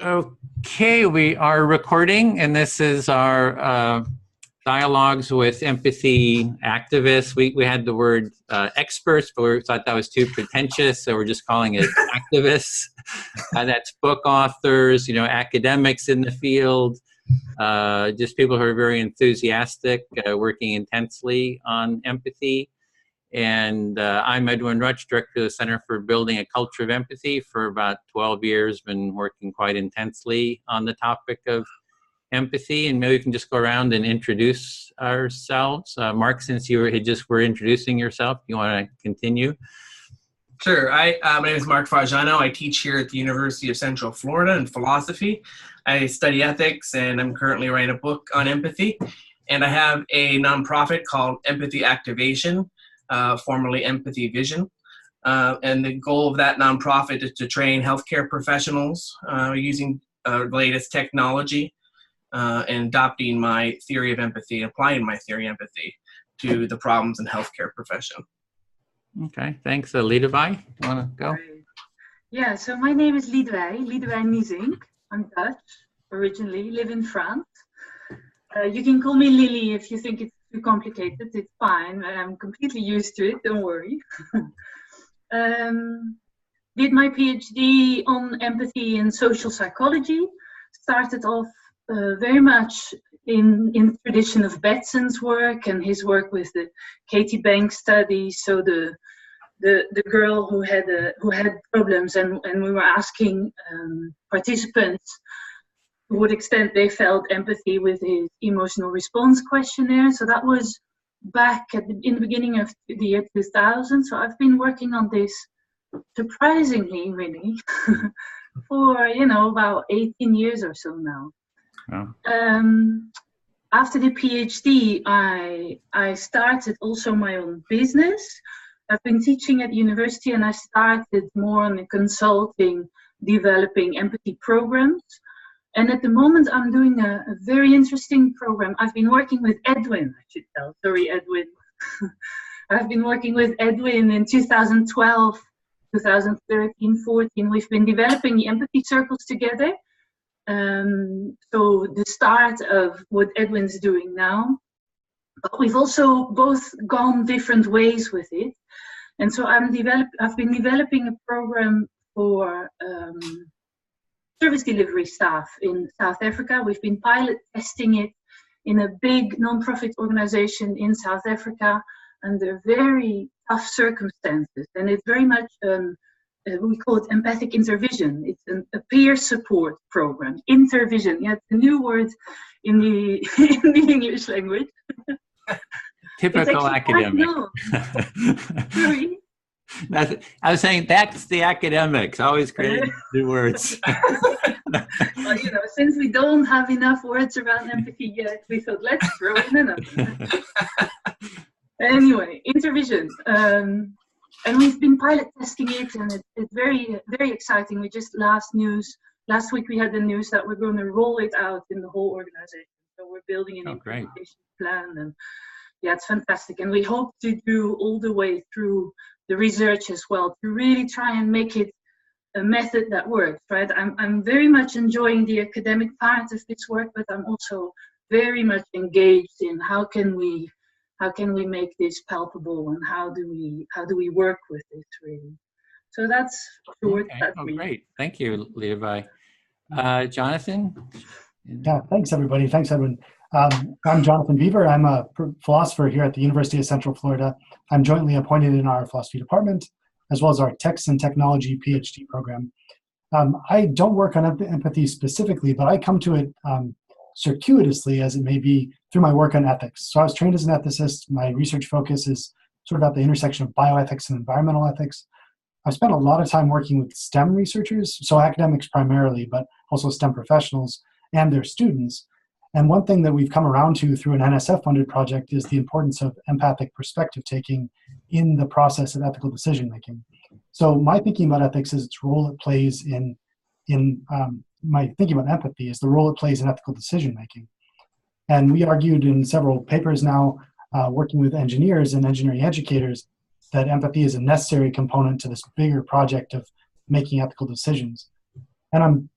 Okay, we are recording, and this is our dialogues with empathy activists. We had the word experts, but we thought that was too pretentious, so we're just calling it activists. That's book authors, academics in the field, just people who are very enthusiastic, working intensely on empathy. And I'm Edwin Rutsch, Director of the Center for Building a Culture of Empathy. For about 12 years, been working quite intensely on the topic of empathy. And maybe we can just go around and introduce ourselves. Mark, since you were introducing yourself, you want to continue? Sure. My name is Mark Fargiano. I teach here at the University of Central Florida in philosophy. I study ethics, and I'm currently writing a book on empathy. And I have a nonprofit called Empathy Activation, formerly Empathy Vision. And the goal of that nonprofit is to train healthcare professionals using the latest technology and adopting my theory of empathy, applying my theory of empathy to the problems in healthcare profession. Okay, thanks. Liedewij, you want to go? Yeah, so my name is Liedewij Niezink. I'm Dutch, originally, live in France. You can call me Lily if you think it's too complicated. It's fine. I'm completely used to it. Don't worry. Did my PhD on empathy and social psychology. Started off very much in the tradition of Batson's work and his work with the Katie Banks study. So the girl who had problems, and we were asking participants to what extent they felt empathy with his emotional response questionnaire. So that was back in the beginning of the year 2000. So I've been working on this surprisingly, really, for about 18 years or so now. Oh. After the PhD, I started also my own business. I've been teaching at the university, and I started more on the consulting, developing empathy programs. And at the moment, I'm doing a very interesting program. I've been working with Edwin, I should tell. Sorry, Edwin. I've been working with Edwin in 2012, 2013, 14. We've been developing the empathy circles together. So the start of what Edwin's doing now. But we've also both gone different ways with it. And so I've been developing a program for service delivery staff in South Africa. We've been pilot testing it in a big non-profit organization in South Africa under very tough circumstances. And it's very much, we call it empathic intervision. It's a peer support program. Intervision, yeah, it's a new word in the, in the English language. Typical academic. Sorry? I was saying that's the academics, always creating new words. Well, since we don't have enough words around empathy yet, we thought let's throw in another. Anyway, intervision. And we've been pilot testing it, and it's very, very exciting. We just last week we had the news that we're going to roll it out in the whole organization. So we're building an implementation plan, and yeah, it's fantastic. And we hope to do all the way through the research as well, to really try and make it a method that works, right? I'm very much enjoying the academic part of this work, but I'm also very much engaged in how can we make this palpable, and how do we work with this really. So that's short. Okay. That's me. Great. Thank you, Liedewij. Jonathan? Yeah, thanks everybody. Thanks, Edwin. I'm Jonathan Beaver. I'm a philosopher here at the University of Central Florida. I'm jointly appointed in our philosophy department, as well as our text and technology PhD program. I don't work on empathy specifically, but I come to it circuitously, as it may be, through my work on ethics. So I was trained as an ethicist. My research focus is sort of at the intersection of bioethics and environmental ethics. I've spent a lot of time working with STEM researchers, so academics primarily, but also STEM professionals and their students. And one thing that we've come around to through an NSF-funded project is the importance of empathic perspective taking in the process of ethical decision-making. So my thinking about ethics is its role it plays in my thinking about empathy is the role it plays in ethical decision-making. And we argued in several papers now, working with engineers and engineering educators, that empathy is a necessary component to this bigger project of making ethical decisions. And I'm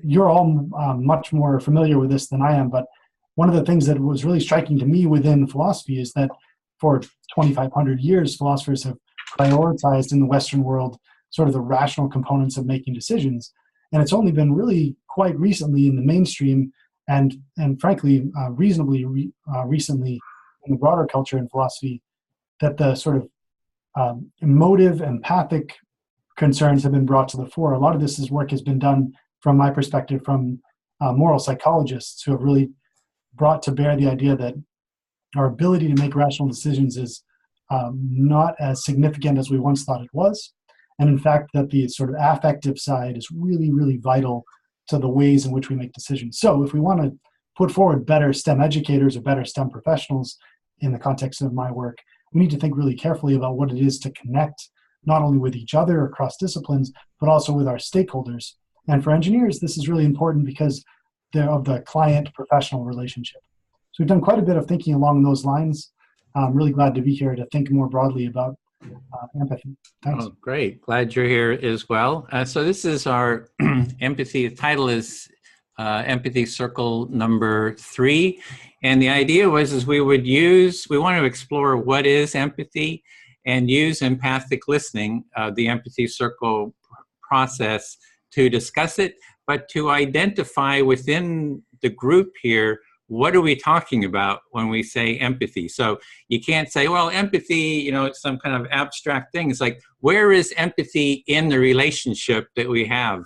you're all much more familiar with this than I am, but one of the things that was really striking to me within philosophy is that for 2,500 years, philosophers have prioritized in the Western world sort of the rational components of making decisions. And it's only been really quite recently in the mainstream and frankly, reasonably recently in the broader culture in philosophy that the sort of emotive, empathic concerns have been brought to the fore. A lot of this work has been done, from my perspective, from moral psychologists who have really brought to bear the idea that our ability to make rational decisions is not as significant as we once thought it was. And in fact, that the sort of affective side is really, really vital to the ways in which we make decisions. So if we want to put forward better STEM educators or better STEM professionals in the context of my work, we need to think really carefully about what it is to connect not only with each other across disciplines, but also with our stakeholders. And for engineers, this is really important because of the client-professional relationship. So we've done quite a bit of thinking along those lines. I'm really glad to be here to think more broadly about empathy. Thanks. Oh, great. Glad you're here as well. So this is our empathy. The title is Empathy Circle number 3. And the idea was we want to explore what is empathy and use empathic listening, the empathy circle process, to discuss it, but to identify within the group here, what are we talking about when we say empathy? So you can't say, well, empathy, it's some kind of abstract thing. It's like, where is empathy in the relationship that we have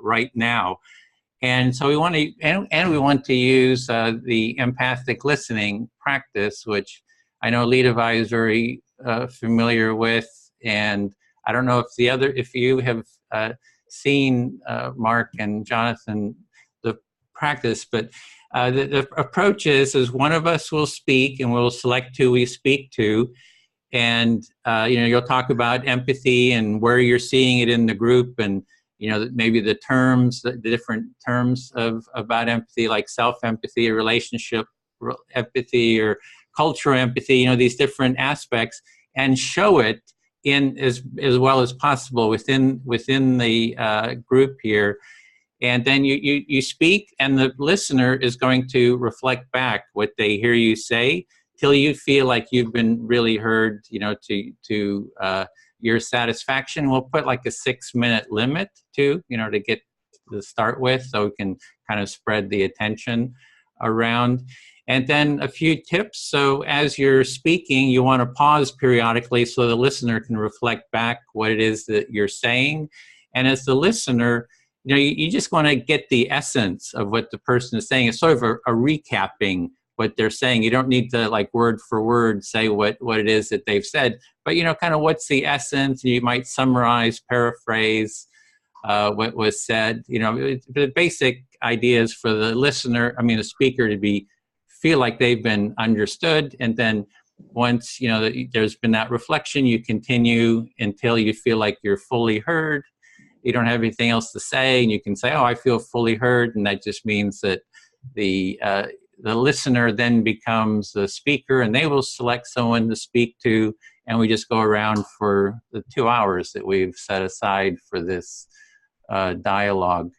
right now? And so we want to use the empathic listening practice, which I know Levi is very familiar with. And I don't know if you have seen Mark and Jonathan, the practice, but the approach is one of us will speak and we'll select who we speak to. And, you'll talk about empathy and where you're seeing it in the group, and, maybe the different terms about empathy, like self-empathy, or relationship empathy, or cultural empathy, these different aspects, and show it in as well as possible within the group here. And then you speak, and the listener is going to reflect back what they hear you say till you feel like you've been really heard, to your satisfaction. We'll put like a 6-minute limit to get to start with, so we can kind of spread the attention around. And then a few tips. So as you're speaking, you want to pause periodically so the listener can reflect back what it is that you're saying. And as the listener, you just want to get the essence of what the person is saying. It's sort of a recapping what they're saying. You don't need to like word for word say what it is that they've said, but kind of what's the essence. You might summarize, paraphrase what was said. The basic idea is for the listener, the speaker, to feel like they've been understood. And then once there's been that reflection, you continue until you feel like you're fully heard. You don't have anything else to say, and you can say, oh, I feel fully heard. And that just means that the listener then becomes the speaker, and they will select someone to speak to. And we just go around for the 2 hours that we've set aside for this dialogue.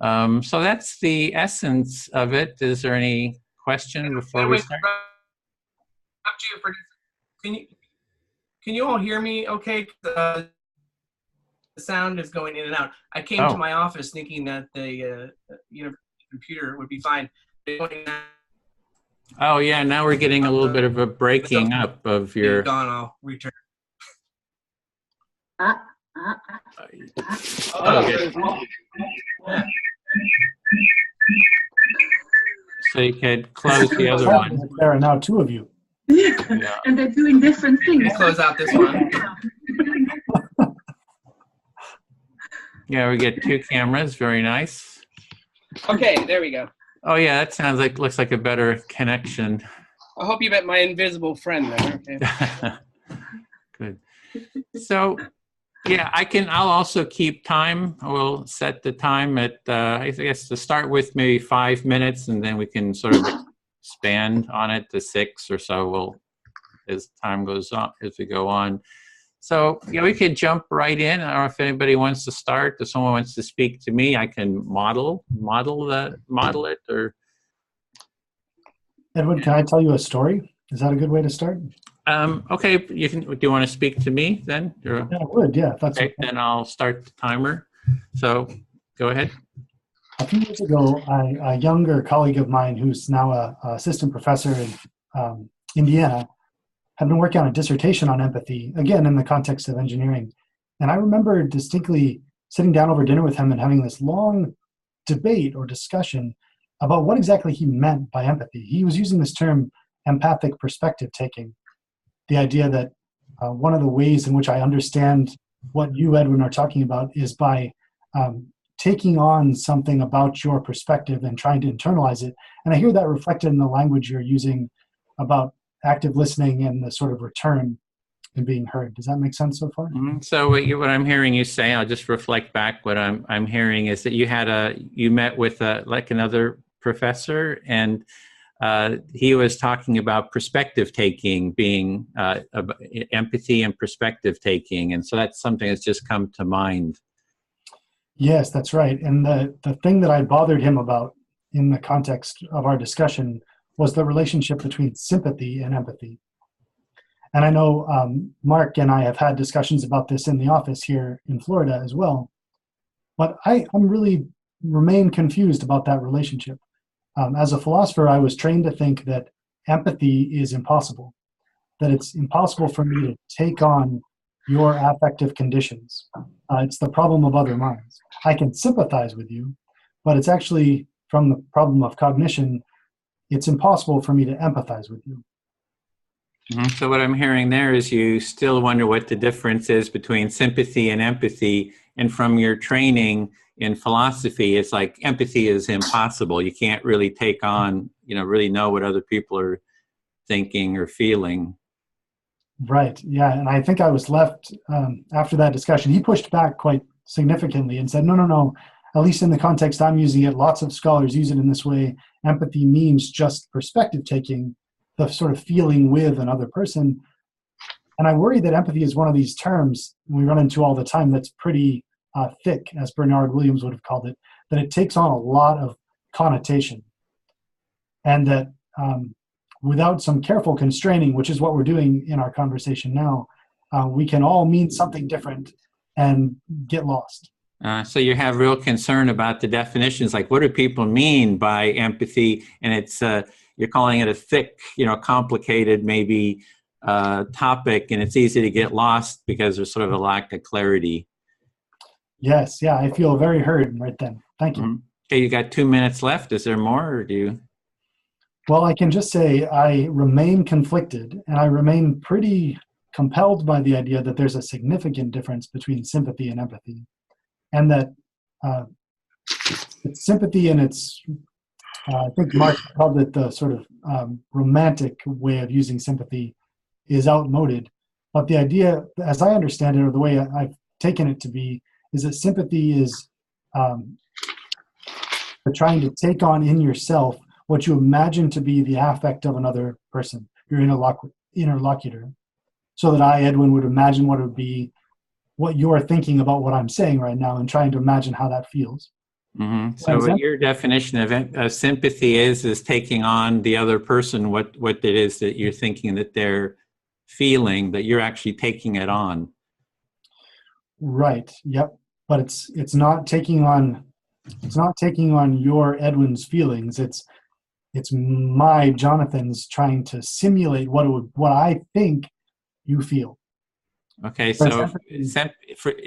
So that's the essence of it. Is there any question before we start? Can you all hear me okay? The sound is going in and out. I came to my office thinking that the computer would be fine. Oh yeah, now we're getting a little bit of a breaking up of your. Gone. I'll return. Okay. So you could close the other one. There are now 2 of you. Yeah. And they're doing different things. We'll close out this one. Yeah, we get 2 cameras. Very nice. Okay, there we go. Oh yeah, that looks like a better connection. I hope you met my invisible friend there. Okay. Good. So, yeah, I'll also keep time. We'll set the time at, I guess, to start with maybe 5 minutes, and then we can sort of expand on it to 6 or so. As time goes on, as we go on. So, we could jump right in. I don't know if anybody wants to start. If someone wants to speak to me, I can model it, or. Edwin, can I tell you a story? Is that a good way to start? Okay, you can. Do you want to speak to me then? Or, Yeah, I would. Yeah, that's okay. Then I'll start the timer. So, go ahead. A few years ago, a younger colleague of mine, who's now a assistant professor in Indiana, had been working on a dissertation on empathy, again in the context of engineering. And I remember distinctly sitting down over dinner with him and having this long debate or discussion about what exactly he meant by empathy. He was using this term empathic perspective taking, the idea that one of the ways in which I understand what you, Edwin, are talking about is by taking on something about your perspective and trying to internalize it. And I hear that reflected in the language you're using about active listening and the sort of return and being heard. Does that make sense so far? Mm-hmm. So what I'm hearing you say, I'll just reflect back. What I'm hearing is that you met with like another professor, and he was talking about perspective taking, being empathy and perspective taking, and so that's something that's just come to mind. Yes, that's right. And the thing that I bothered him about in the context of our discussion was the relationship between sympathy and empathy. And I know Mark and I have had discussions about this in the office here in Florida as well. But I'm really remain confused about that relationship. As a philosopher, I was trained to think that empathy is impossible, that it's impossible for me to take on your affective conditions. It's the problem of other minds. I can sympathize with you, but it's actually from the problem of cognition, it's impossible for me to empathize with you. Mm-hmm. So what I'm hearing there is you still wonder what the difference is between sympathy and empathy. And from your training in philosophy, it's like empathy is impossible. You can't really take on, really know what other people are thinking or feeling. Right. Yeah. And I think I was left after that discussion. He pushed back quite significantly and said, no. At least in the context I'm using it, lots of scholars use it in this way. Empathy means just perspective taking, the sort of feeling with another person. And I worry that empathy is one of these terms we run into all the time that's pretty thick, as Bernard Williams would have called it, that it takes on a lot of connotation. And that without some careful constraining, which is what we're doing in our conversation now, we can all mean something different and get lost. So you have real concern about the definitions, like what do people mean by empathy? And it's you're calling it a thick, complicated maybe topic, and it's easy to get lost because there's sort of a lack of clarity. Yes, yeah, I feel very heard right then. Thank you. Mm-hmm. Okay, you got 2 minutes left. Is there more, or do you? Well, I can just say I remain conflicted, and I remain pretty compelled by the idea that there's a significant difference between sympathy and empathy. And that it's sympathy and it's, I think Mark called it the sort of romantic way of using sympathy is outmoded. But the idea, as I understand it, or the way I've taken it to be, is that sympathy is trying to take on in yourself what you imagine to be the affect of another person, your interlocutor. So that I, Edwin, would imagine what it would be, what you're thinking about what I'm saying right now and trying to imagine how that feels. Mm-hmm. So what your definition of sympathy is taking on the other person, what it is that you're thinking that they're feeling, that you're actually taking it on. Right. Yep. But it's not taking on your Edwin's feelings. It's my Jonathan's trying to simulate what I think you feel. Okay, so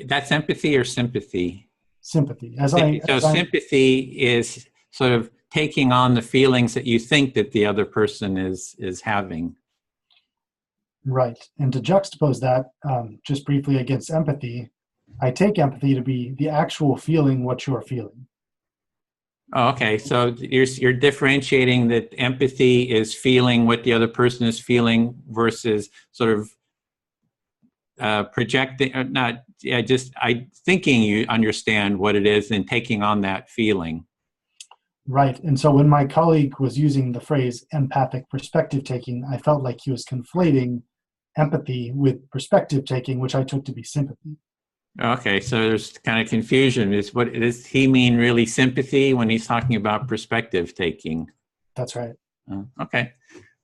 that's empathy or sympathy? Sympathy. Sympathy is sort of taking on the feelings that you think that the other person is having. Right. And to juxtapose that, just briefly against empathy, I take empathy to be the actual feeling what you're feeling. Oh, okay, so you're differentiating that empathy is feeling what the other person is feeling versus sort of projecting, thinking you understand what it is and taking on that feeling. Right. And so when my colleague was using the phrase empathic perspective taking, I felt like he was conflating empathy with perspective taking, which I took to be sympathy. Okay, so there's kind of confusion. Does he mean really sympathy when he's talking about perspective taking? That's right. Okay.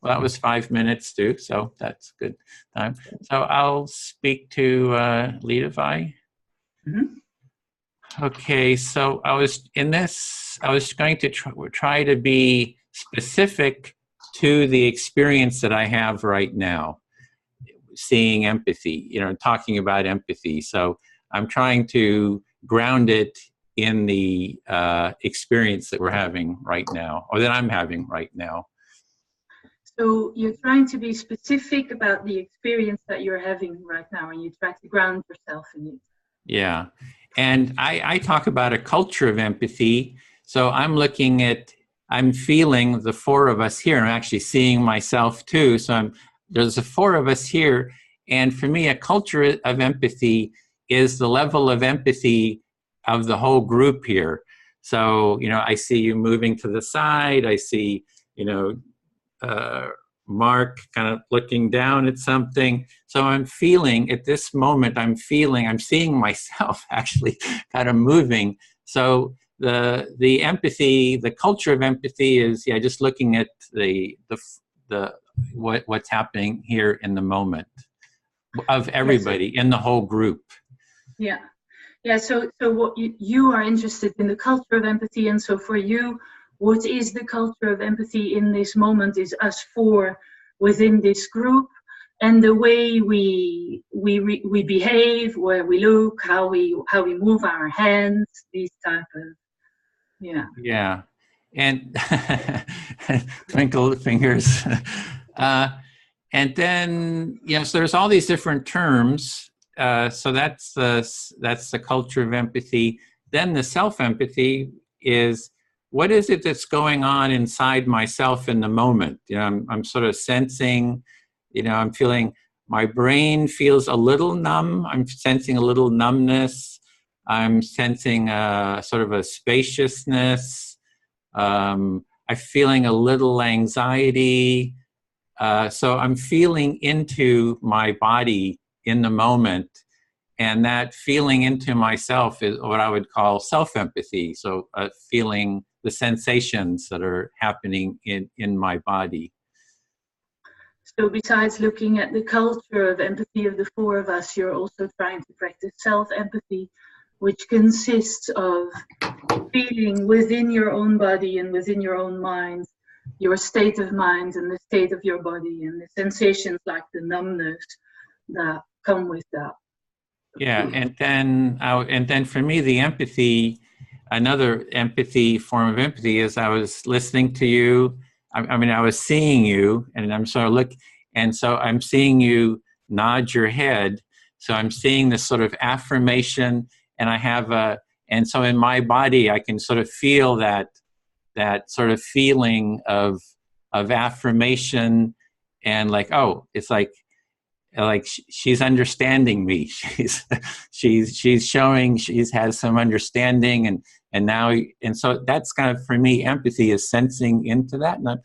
Well, that was 5 minutes too, so that's good time. So I'll speak to Levi. Mm-hmm. Okay, so I was going to try to be specific to the experience that I have right now, seeing empathy, talking about empathy. So I'm trying to ground it in the experience that we're having right now, or that I'm having right now. So you're trying to be specific about the experience that you're having right now, and you try to ground yourself in it. Yeah. And I talk about a culture of empathy. So I'm feeling the four of us here. I'm actually seeing myself too. So there's the four of us here. And for me, a culture of empathy is the level of empathy of the whole group here. So, I see you moving to the side. I see, Mark kind of looking down at something. So I'm feeling at this moment, I'm seeing myself actually kind of moving. So the empathy, the culture of empathy is, just looking at what's happening here in the moment of everybody in the whole group. Yeah. Yeah. So what you are interested in the culture of empathy. And so for you, what is the culture of empathy in this moment is us four within this group, and the way we behave, where we look, how we move our hands, these type of, yeah, and twinkle fingers, and then so there's all these different terms. So that's the culture of empathy. Then the self-empathy is, what is it that's going on inside myself in the moment? I'm sort of sensing, I'm feeling, my brain feels a little numb. I'm sensing a little numbness. I'm sensing sort of a spaciousness. I'm feeling a little anxiety. So I'm feeling into my body in the moment. And that feeling into myself is what I would call self-empathy. So feeling the sensations that are happening in my body. So besides looking at the culture of empathy of the four of us, you're also trying to practice self-empathy, which consists of feeling within your own body and within your own mind, your state of mind and the state of your body, and the sensations like the numbness that come with that. Yeah, and then for me, the empathy, another empathy form of empathy is I was listening to you. I was seeing you, and I'm sort of and so I'm seeing you nod your head. So I'm seeing this sort of affirmation, and and so in my body, I can sort of feel that sort of feeling of affirmation, and it's like she's understanding me. She's showing has some understanding, and so that's kind of, for me, empathy is sensing into that. And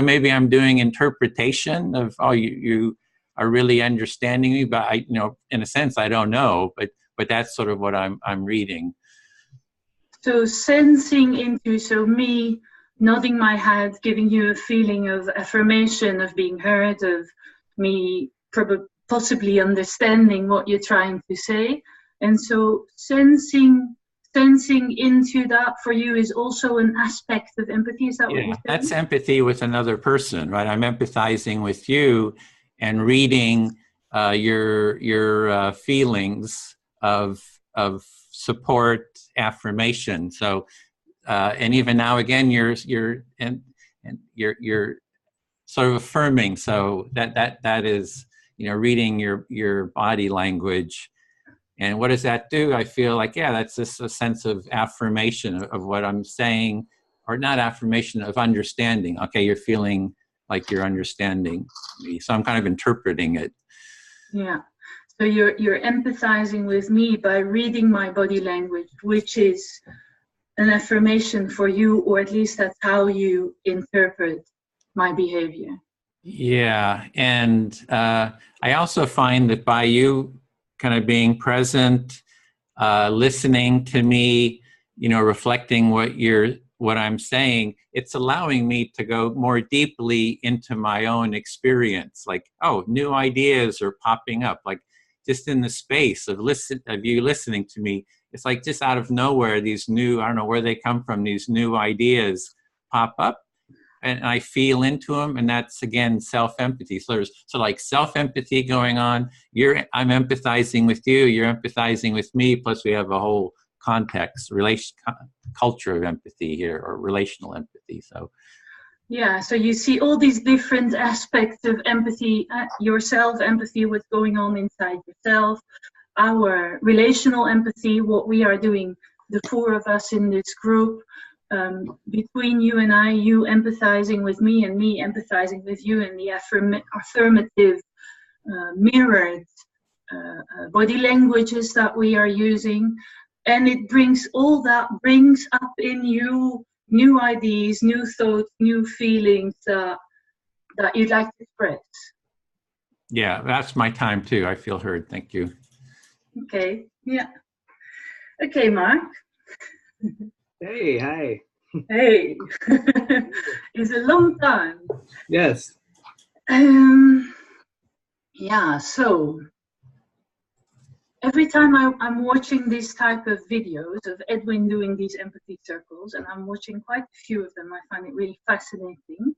maybe I'm doing interpretation of, you are really understanding me, but in a sense I don't know, but that's sort of what I'm reading. So sensing into, so me nodding my head, giving you a feeling of affirmation, of being heard, of me possibly understanding what you're trying to say. And so sensing into that for you is also an aspect of empathy. Is that what you're saying? That's empathy with another person, right? I'm empathizing with you and reading your feelings of support, affirmation. So and even now again, you're sort of affirming. So that is, reading your body language. And what does that do? I feel like, that's just a sense of affirmation of what I'm saying, or not affirmation, of understanding. Okay, you're feeling like you're understanding me. So I'm kind of interpreting it. Yeah. So you're empathizing with me by reading my body language, which is an affirmation for you, or at least that's how you interpret my behavior. Yeah, and I also find that by you kind of being present, listening to me, reflecting what I'm saying, it's allowing me to go more deeply into my own experience. Like, oh, new ideas are popping up. Like, just in the space of you listening to me, it's like just out of nowhere, these new, I don't know where they come from, these new ideas pop up. And I feel into them, and that's again self-empathy. So like self-empathy going on. I'm empathizing with you. You're empathizing with me. Plus, we have a whole context, culture of empathy here, or relational empathy. So, yeah. So you see all these different aspects of empathy. Yourself, empathy, what's going on inside yourself. Our relational empathy, what we are doing, the four of us in this group. Between you and I, you empathizing with me and me empathizing with you, and the affirmative, mirrored body languages that we are using. And it brings up in you new ideas, new thoughts, new feelings that you'd like to express. Yeah, that's my time too. I feel heard. Thank you. Okay, yeah. Okay, Mark. Hey, hi. Hey, it's a long time. Yes. Yeah, so every time I'm watching these type of videos of Edwin doing these empathy circles, and I'm watching quite a few of them, I find it really fascinating.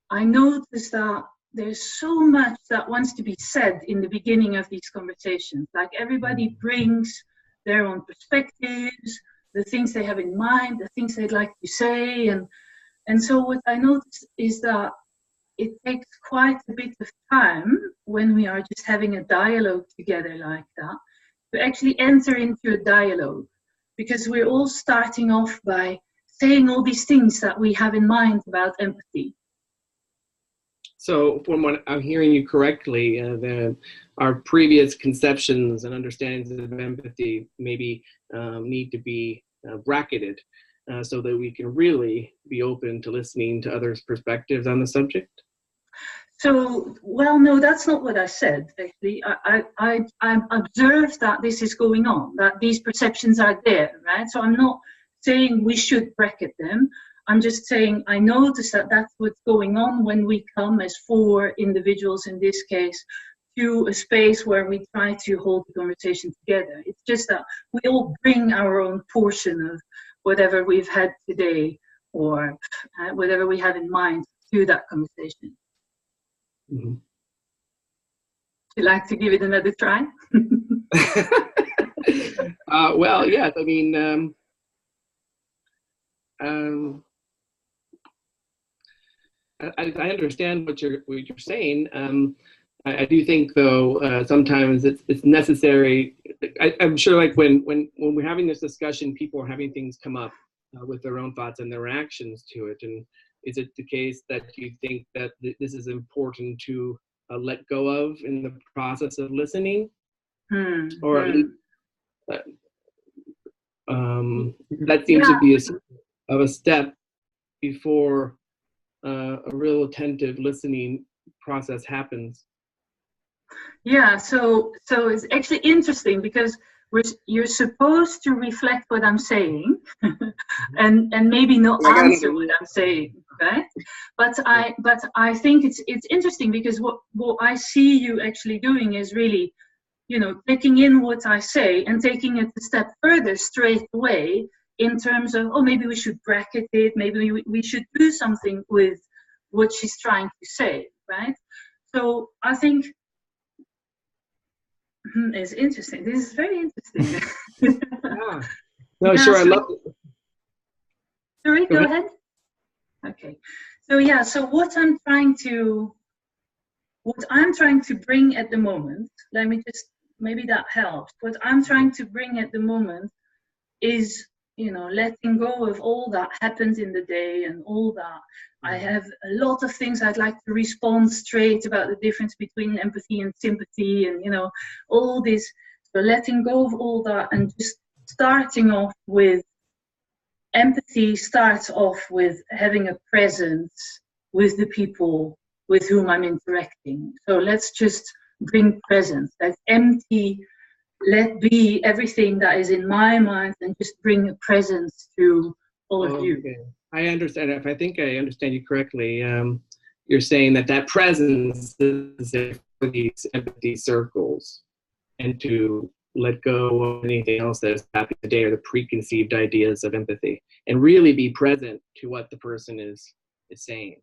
I notice that there's so much that wants to be said in the beginning of these conversations. Like everybody brings their own perspectives, the things they have in mind, the things they'd like to say. And so what I notice is that it takes quite a bit of time when we are just having a dialogue together like that to actually enter into a dialogue, because we're all starting off by saying all these things that we have in mind about empathy. So from what I'm hearing you correctly, our previous conceptions and understandings of empathy maybe need to be bracketed so that we can really be open to listening to others' perspectives on the subject? So, well, no, that's not what I said, actually. I observed that this is going on, that these perceptions are there, right? So I'm not saying we should bracket them. I'm just saying I notice that that's what's going on when we come as four individuals, in this case, to a space where we try to hold the conversation together. It's just that we all bring our own portion of whatever we've had today, or whatever we have in mind, to that conversation. Mm-hmm. Would you like to give it another try? Well, yes. I mean, I understand what you're saying. I do think, though, sometimes it's necessary. I'm sure, like when we're having this discussion, people are having things come up with their own thoughts and their reactions to it. And is it the case that you think that this is important to let go of in the process of listening, or at least that seems to be a step before a real attentive listening process happens? Yeah, so it's actually interesting, because you're supposed to reflect what I'm saying and maybe not answer what I'm saying, right? But I think it's interesting, because what I see you actually doing is really, taking in what I say and taking it a step further straight away, in terms of, oh, maybe we should bracket it, maybe we should do something with what she's trying to say, right? So I think it's interesting. This is very interesting. Yeah. No, sure, I love it. Sorry, go ahead. Okay. So yeah, so what I'm trying to bring at the moment, let me just, maybe that helps. What I'm trying to bring at the moment is, letting go of all that happened in the day and all that. I have a lot of things I'd like to respond straight about the difference between empathy and sympathy, and all this. So letting go of all that and just starting off with empathy. Starts off with having a presence with the people with whom I'm interacting. So let's just bring presence. Let's empty, let be everything that is in my mind, and just bring a presence to all of you. Okay. I understand. If I think I understand you correctly, you're saying that presence is for these empathy circles, and to let go of anything else that is happening today or the preconceived ideas of empathy, and really be present to what the person is saying.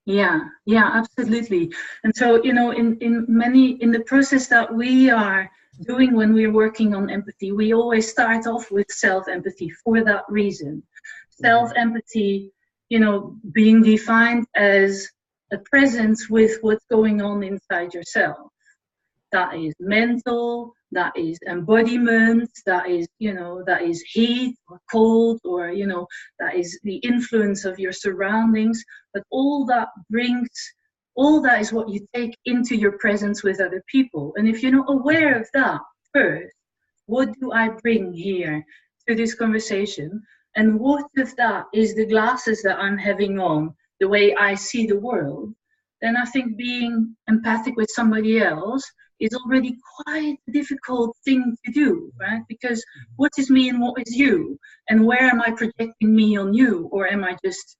Yeah, absolutely. And so, in the process that we are doing when we're working on empathy, we always start off with self-empathy for that reason. Self-empathy, being defined as a presence with what's going on inside yourself. That is mental, that is embodiment, that is heat or cold, or, that is the influence of your surroundings. But all that is what you take into your presence with other people. And if you're not aware of that first, what do I bring here to this conversation? And what if that is the glasses that I'm having on, the way I see the world? Then I think being empathic with somebody else is already quite a difficult thing to do, right? Because what is me and what is you? And where am I projecting me on you? Or am I just,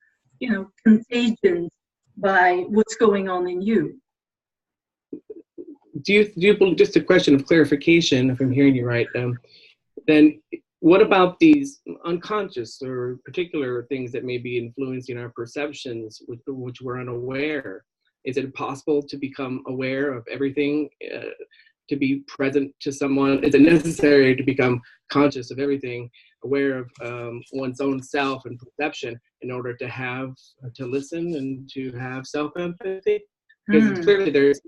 contagion by what's going on in you? Do you believe, just a question of clarification, if I'm hearing you right, then what about these unconscious or particular things that may be influencing our perceptions, which we're unaware? Is it possible to become aware of everything, to be present to someone? Is it necessary to become conscious of everything, aware of one's own self and perception in order to listen and to have self-empathy? Because clearly there's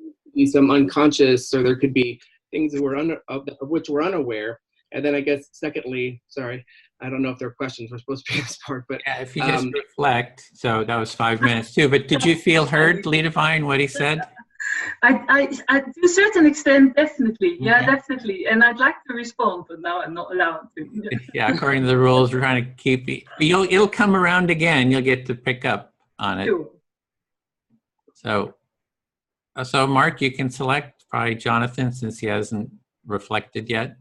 some unconscious, or there could be things that of which we're unaware. And then I guess secondly, sorry, I don't know if there are questions we're supposed to be in this part, but yeah, if you just reflect. So that was 5 minutes too. But did you feel heard, Liedewijn, what he said? I to a certain extent, definitely. Yeah, definitely. And I'd like to respond, but now I'm not allowed to. Yeah, according to the rules, we're trying to keep it. It'll come around again. You'll get to pick up on it. Sure. So Mark, you can select probably Jonathan, since he hasn't reflected yet.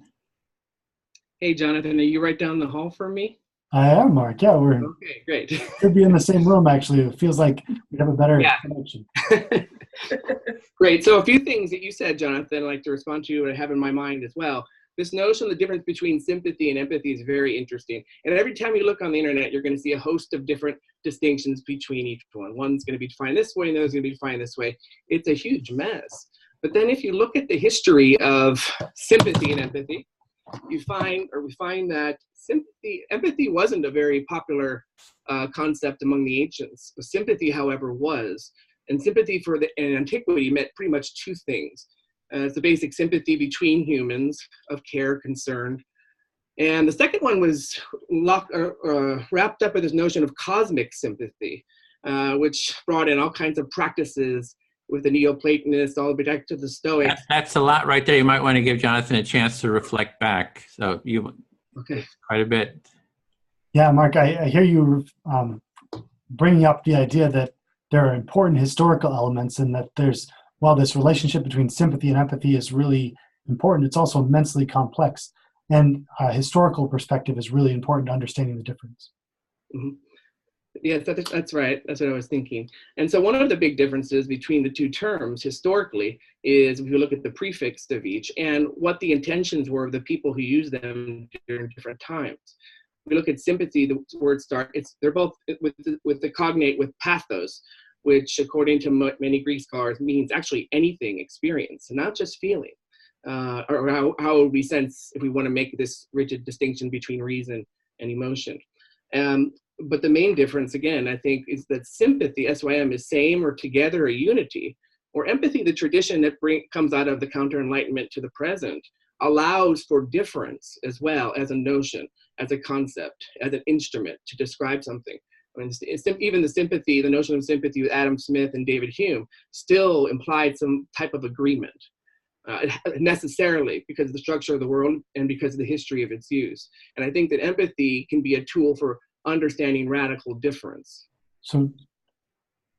Hey, Jonathan, are you right down the hall from me? I am, Mark. Yeah, we're okay. Great. Could be in the same room. Actually, it feels like we have a better connection. Great. So a few things that you said, Jonathan, I'd like to respond to, and I have in my mind as well. This notion of the difference between sympathy and empathy is very interesting. And every time you look on the internet, you're going to see a host of different distinctions between each one. One's going to be defined this way, and the other's going to be defined this way. It's a huge mess. But then if you look at the history of sympathy and empathy, we find that empathy wasn't a very popular concept among the ancients. But sympathy, however, was. And sympathy in antiquity meant pretty much two things. It's the basic sympathy between humans of care, concern. And the second one was wrapped up in this notion of cosmic sympathy, which brought in all kinds of practices with the Neoplatonists, all the way back to the Stoics. That's a lot right there. You might want to give Jonathan a chance to reflect back. So quite a bit. Yeah, Mark, I hear you bringing up the idea that there are important historical elements, and that while this relationship between sympathy and empathy is really important, it's also immensely complex. And a historical perspective is really important to understanding the difference. Mm-hmm. Yes, that's right. That's what I was thinking. And so one of the big differences between the two terms historically is if you look at the prefix of each and what the intentions were of the people who used them during different times. If we look at sympathy, the word they're both with the cognate with pathos, which according to many Greek scholars means actually anything experienced, and not just feeling, or how we sense if we want to make this rigid distinction between reason and emotion. But the main difference, again, I think, is that sympathy, SYM, is same or together or unity, or empathy, the tradition that comes out of the counter-enlightenment to the present, allows for difference as well as a notion, as a concept, as an instrument to describe something. I mean, even the notion of sympathy with Adam Smith and David Hume still implied some type of agreement, necessarily because of the structure of the world and because of the history of its use. And I think that empathy can be a tool for understanding radical difference. So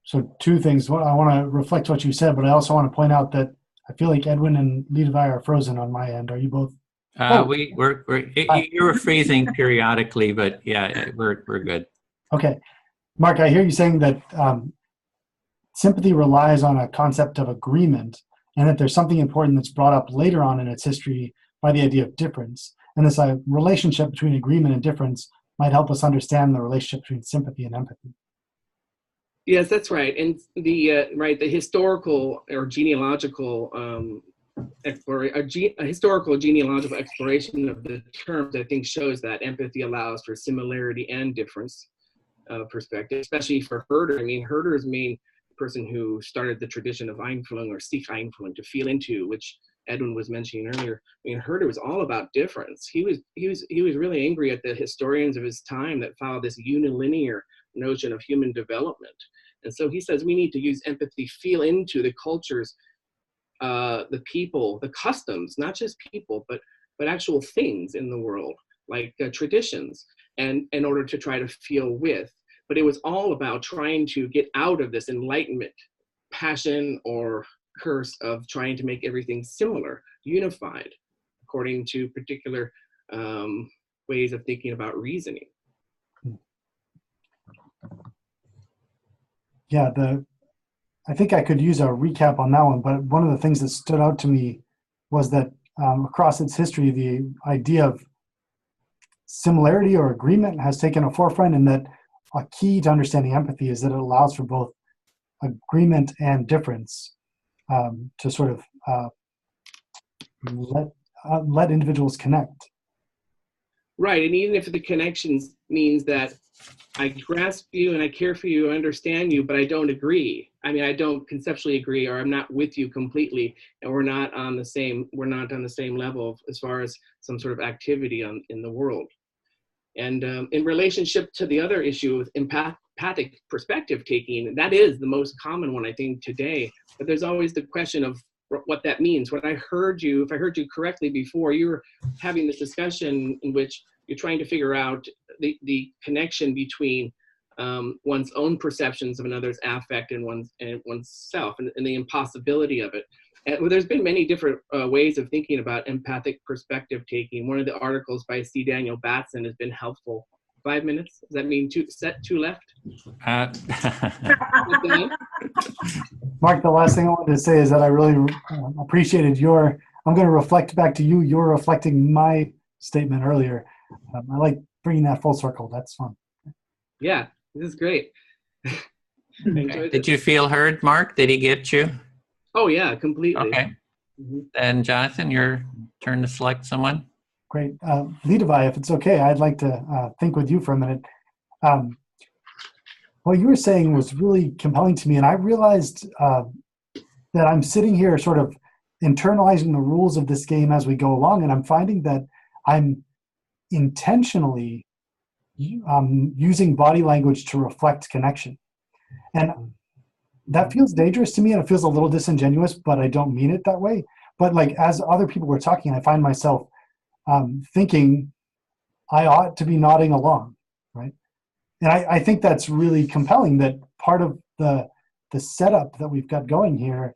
So two things. One, I want to reflect what you said, but I also want to point out that I feel like Edwin and Levi are frozen on my end. Are you both? You were freezing periodically, but yeah, we're good. Okay. Mark, I hear you saying that sympathy relies on a concept of agreement, and that there's something important that's brought up later on in its history by the idea of difference. And this relationship between agreement and difference might help us understand the relationship between sympathy and empathy. Yes, that's right. And the historical or genealogical a historical genealogical exploration of the terms, I think, shows that empathy allows for similarity and difference perspective, especially for Herder. I mean, Herder's main person who started the tradition of Einfühlung or sich Einfühlung, to feel into, which Edwin was mentioning earlier. I mean, Herder was all about difference. He was really angry at the historians of his time that followed this unilinear notion of human development. And so he says we need to use empathy, feel into the cultures, the people, the customs, not just people, but actual things in the world, like traditions, and in order to try to feel with. But it was all about trying to get out of this enlightenment passion or curse of trying to make everything similar, unified, according to particular ways of thinking about reasoning. Yeah, I think I could use a recap on that one, but one of the things that stood out to me was that across its history, the idea of similarity or agreement has taken a forefront, and that a key to understanding empathy is that it allows for both agreement and difference to sort of let individuals connect. Right, and even if the connections means that I grasp you and I care for you, I understand you, but I don't agree. I mean, I don't conceptually agree, or I'm not with you completely, and we're not on the same level as far as some sort of activity in the world. And in relationship to the other issue with empathic perspective taking, that is the most common one, I think, today. But there's always the question of what that means. If I heard you correctly before, you were having this discussion in which you're trying to figure out the connection between one's own perceptions of another's affect and oneself, and the impossibility of it. And there's been many different ways of thinking about empathic perspective taking. One of the articles by C. Daniel Batson has been helpful. 5 minutes? Does that mean two left? Mark, the last thing I wanted to say is that I really appreciated I'm going to reflect back to you, you're reflecting my statement earlier. I like bringing that full circle. That's fun. Yeah, this is great. Did you feel heard, Mark? Did he get you? Oh, yeah, completely. Okay. And Jonathan, your turn to select someone. Great. Levi, if it's okay, I'd like to think with you for a minute. What you were saying was really compelling to me, and I realized that I'm sitting here sort of internalizing the rules of this game as we go along, and I'm finding that I'm intentionally using body language to reflect connection. And that feels dangerous to me, and it feels a little disingenuous, but I don't mean it that way. But like, as other people were talking, I find myself thinking I ought to be nodding along, right? And I think that's really compelling, that part of the setup that we've got going here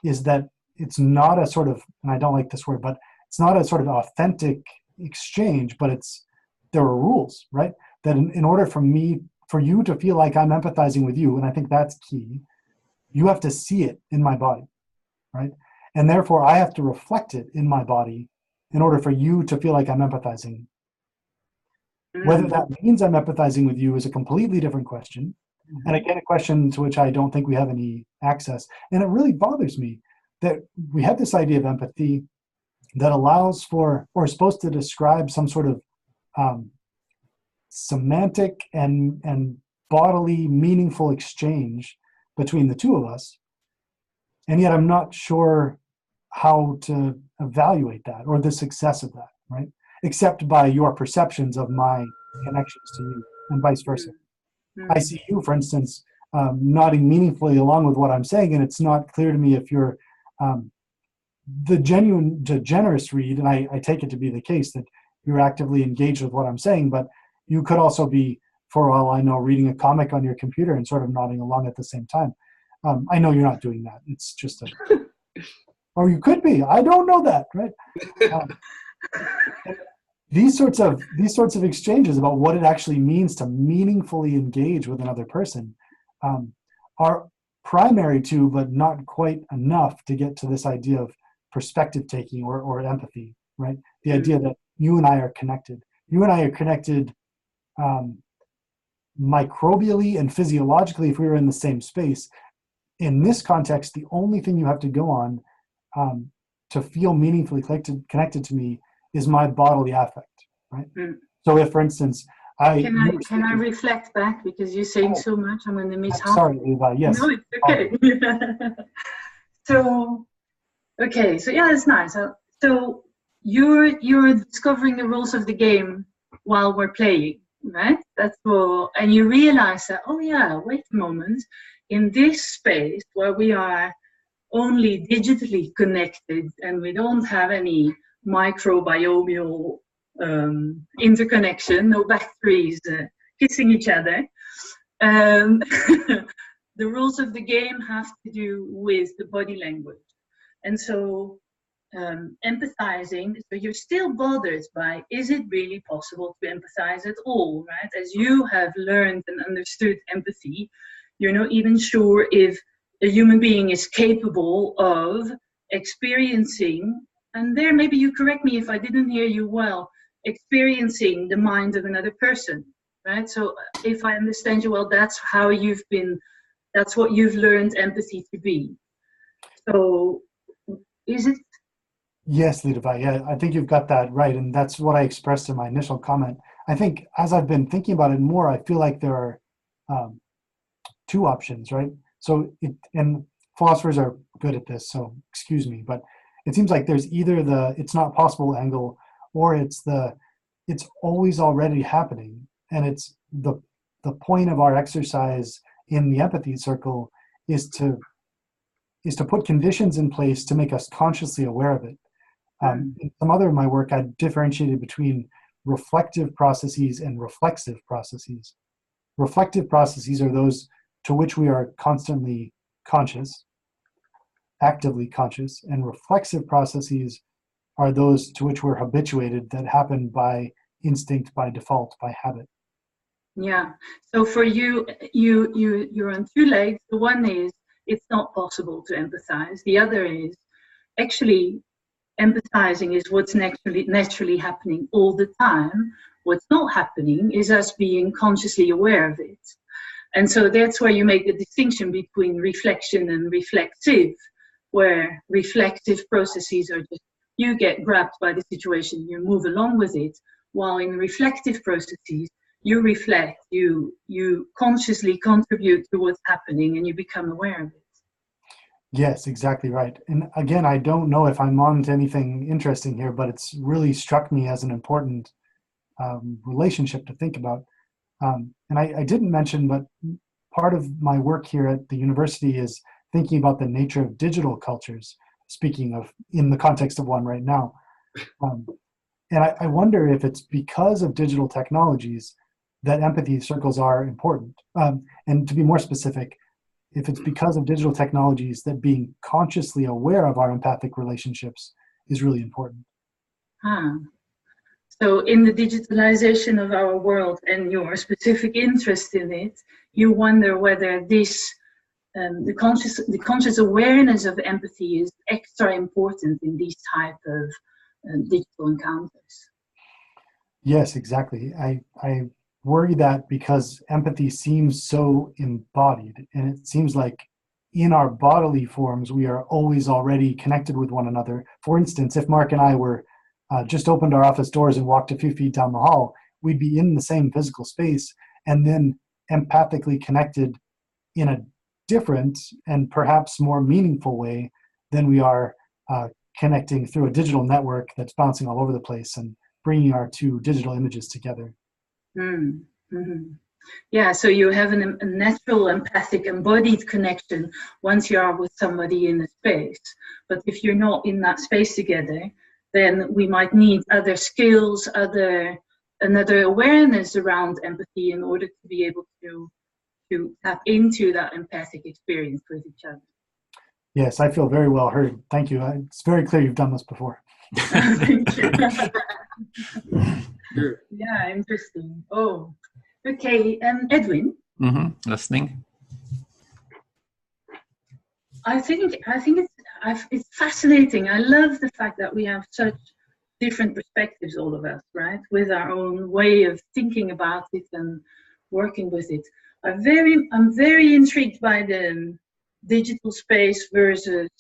is that it's not a sort of, and I don't like this word, but it's not a sort of authentic exchange, but there are rules, right? That in order for you to feel like I'm empathizing with you, and I think that's key, you have to see it in my body, right? And therefore I have to reflect it in my body in order for you to feel like I'm empathizing. Whether that means I'm empathizing with you is a completely different question. And again, a question to which I don't think we have any access. And it really bothers me that we have this idea of empathy that allows for, or is supposed to describe some sort of semantic and bodily meaningful exchange between the two of us. And yet I'm not sure how to evaluate that or the success of that, right? Except by your perceptions of my connections to you and vice versa. I see you, for instance, nodding meaningfully along with what I'm saying, and it's not clear to me if you're the generous read, and I take it to be the case that you're actively engaged with what I'm saying, but you could also be for all I know, reading a comic on your computer and sort of nodding along at the same time. I know you're not doing that. It's just or you could be. I don't know that, right? These sorts of exchanges about what it actually means to meaningfully engage with another person are primary to, but not quite enough to get to this idea of perspective taking or empathy, right? The idea that you and I are connected. You and I are connected microbially and physiologically if we were in the same space. In this context, the only thing you have to go on to feel meaningfully connected to me is my bodily affect, right? So if, for instance, Can I reflect back, because you're saying so much, I'm going to miss half. Sorry, Eva, yes. No, it's okay. So yeah, that's nice. So you're discovering the rules of the game while we're playing, right? That's all, and you realize that, oh yeah, wait a moment, in this space where we are only digitally connected and we don't have any microbiomal interconnection, no bacteries kissing each other. The rules of the game have to do with the body language. And so empathizing, so you're still bothered by, is it really possible to empathize at all, right? As you have learned and understood empathy, you're not even sure if a human being is capable of experiencing, and there maybe you correct me if I didn't hear you well, experiencing the mind of another person, right? So if I understand you well, that's what you've learned empathy to be. So is it? Yes, Ludovic, yeah, I think you've got that right. And that's what I expressed in my initial comment. I think as I've been thinking about it more, I feel like there are two options, right? So, and philosophers are good at this, so excuse me, but it seems like there's either the it's not possible angle, or it's always already happening. And it's the point of our exercise in the empathy circle is to put conditions in place to make us consciously aware of it. In some other of my work, I differentiated between reflective processes and reflexive processes. Reflective processes are those to which we are constantly conscious, actively conscious, and reflexive processes are those to which we're habituated, that happen by instinct, by default, by habit. Yeah. So for you're on two legs. The one is it's not possible to empathize. The other is actually empathizing is what's naturally happening all the time. What's not happening is us being consciously aware of it. And so that's where you make the distinction between reflection and reflective, where reflective processes are just, you get grabbed by the situation, you move along with it, while in reflective processes, you reflect, you consciously contribute to what's happening and you become aware of it. Yes, exactly right. And again, I don't know if I'm on to anything interesting here, but it's really struck me as an important relationship to think about. And I didn't mention, but part of my work here at the university is thinking about the nature of digital cultures, speaking of in the context of one right now. And I wonder if it's because of digital technologies that empathy circles are important. And to be more specific, if it's because of digital technologies that being consciously aware of our empathic relationships is really important. So in the digitalization of our world and your specific interest in it, you wonder whether this, the conscious awareness of empathy is extra important in these type of digital encounters. Yes, exactly. I worry that because empathy seems so embodied, and it seems like in our bodily forms, we are always already connected with one another. For instance, if Mark and I were just opened our office doors and walked a few feet down the hall, we'd be in the same physical space and then empathically connected in a different and perhaps more meaningful way than we are connecting through a digital network that's bouncing all over the place and bringing our two digital images together. Mm-hmm. Yeah, so you have a natural empathic embodied connection once you are with somebody in a space. But if you're not in that space together, then we might need other skills, other another awareness around empathy in order to be able to tap into that empathic experience with each other. Yes, I feel very well heard. Thank you. It's very clear you've done this before. Thank you. Sure. Yeah, interesting. Oh, okay. Edwin. Listening. I think it's fascinating. I love the fact that we have such different perspectives, all of us, right? With our own way of thinking about it and working with it. I'm very intrigued by the digital space versus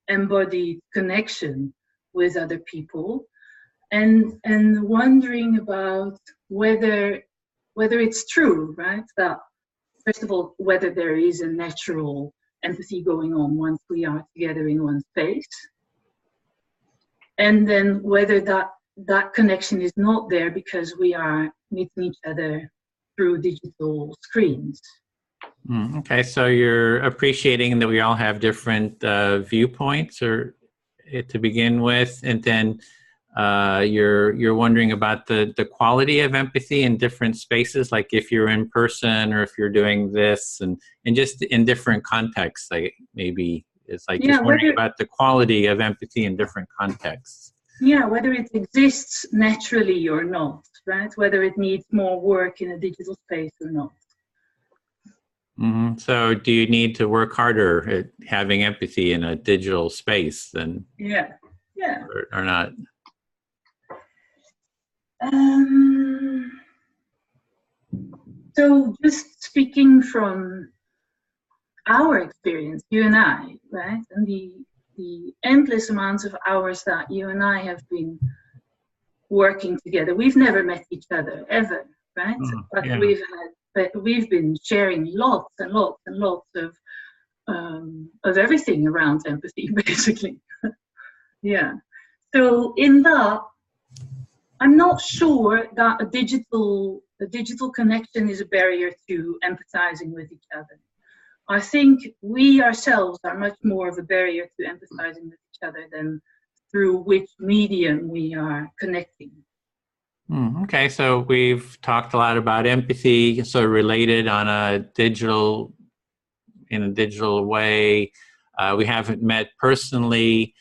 embodied connection with other people, and wondering about whether it's true, right? That first of all, whether there is a natural empathy going on once we are together in one space, and then whether that connection is not there because we are meeting each other through digital screens. Okay, so you're appreciating that we all have different viewpoints, or to begin with, and then you're wondering about the quality of empathy in different spaces, like if you're in person or if you're doing this, and just in different contexts. Like maybe it's like just wondering about the quality of empathy in different contexts. Yeah, whether it exists naturally or not, right? Whether it needs more work in a digital space or not. So do you need to work harder at having empathy in a digital space than or not? So just speaking from our experience, you and I, right? And the endless amounts of hours that you and I have been working together. We've never met each other ever, right? But we've been sharing lots and lots and lots of everything around empathy, basically. Yeah. So in that, I'm not sure that a digital connection is a barrier to empathizing with each other. I think we ourselves are much more of a barrier to empathizing with each other than through which medium we are connecting. Okay, so we've talked a lot about empathy, so related in a digital way. We haven't met personally,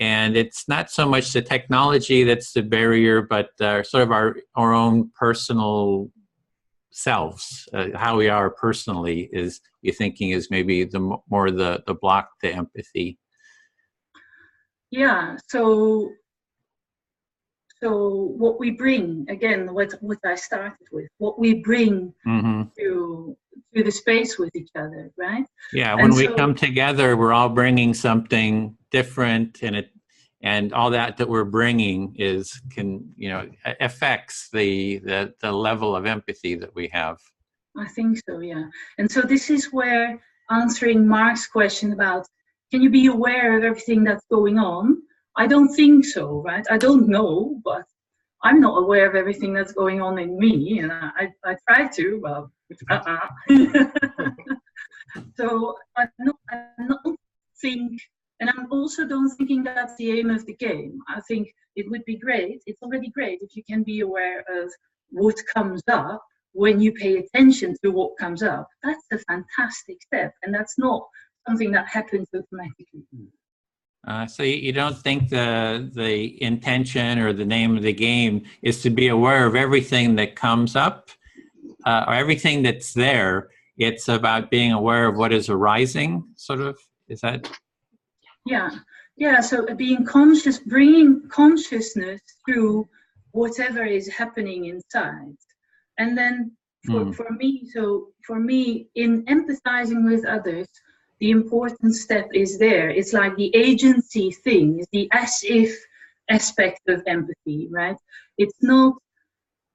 and it's not so much the technology that's the barrier, but sort of our own personal selves, how we are personally is, you're thinking, is maybe the block to empathy. Yeah, so what we bring, again, what I started with, what we bring to the space with each other, right? Yeah, when we come together, we're all bringing something different, and all that we're bringing affects the level of empathy that we have. I think so, yeah. And so this is where answering Mark's question about, can you be aware of everything that's going on? I don't think so, right? I don't know, but I'm not aware of everything that's going on in me, and I try to, well, So I don't think, and I'm also don't thinking that's the aim of the game. I think it would be great, it's already great if you can be aware of what comes up when you pay attention to what comes up. That's a fantastic step, and that's not something that happens automatically. So you don't think the intention or the name of the game is to be aware of everything that comes up, or everything that's there. It's about being aware of what is arising, sort of? Is that? Yeah, so being conscious, bringing consciousness to whatever is happening inside. And then for me, in empathizing with others, the important step is there. It's like the agency thing, it's the as-if aspect of empathy, right? It's not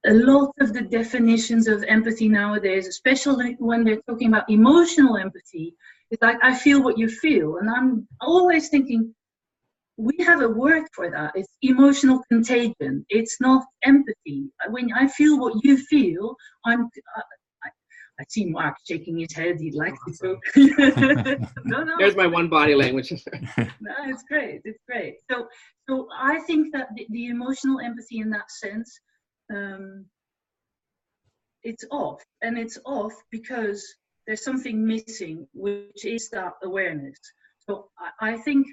a lot of the definitions of empathy nowadays, especially when they're talking about emotional empathy. It's like, I feel what you feel. And I'm always thinking, we have a word for that. It's emotional contagion. It's not empathy. When I feel what you feel, I see Mark shaking his head. He'd like to talk. No. There's my one body language. No, it's great. It's great. So I think that the emotional empathy in that sense it's off, and it's off because there's something missing, which is that awareness. So I think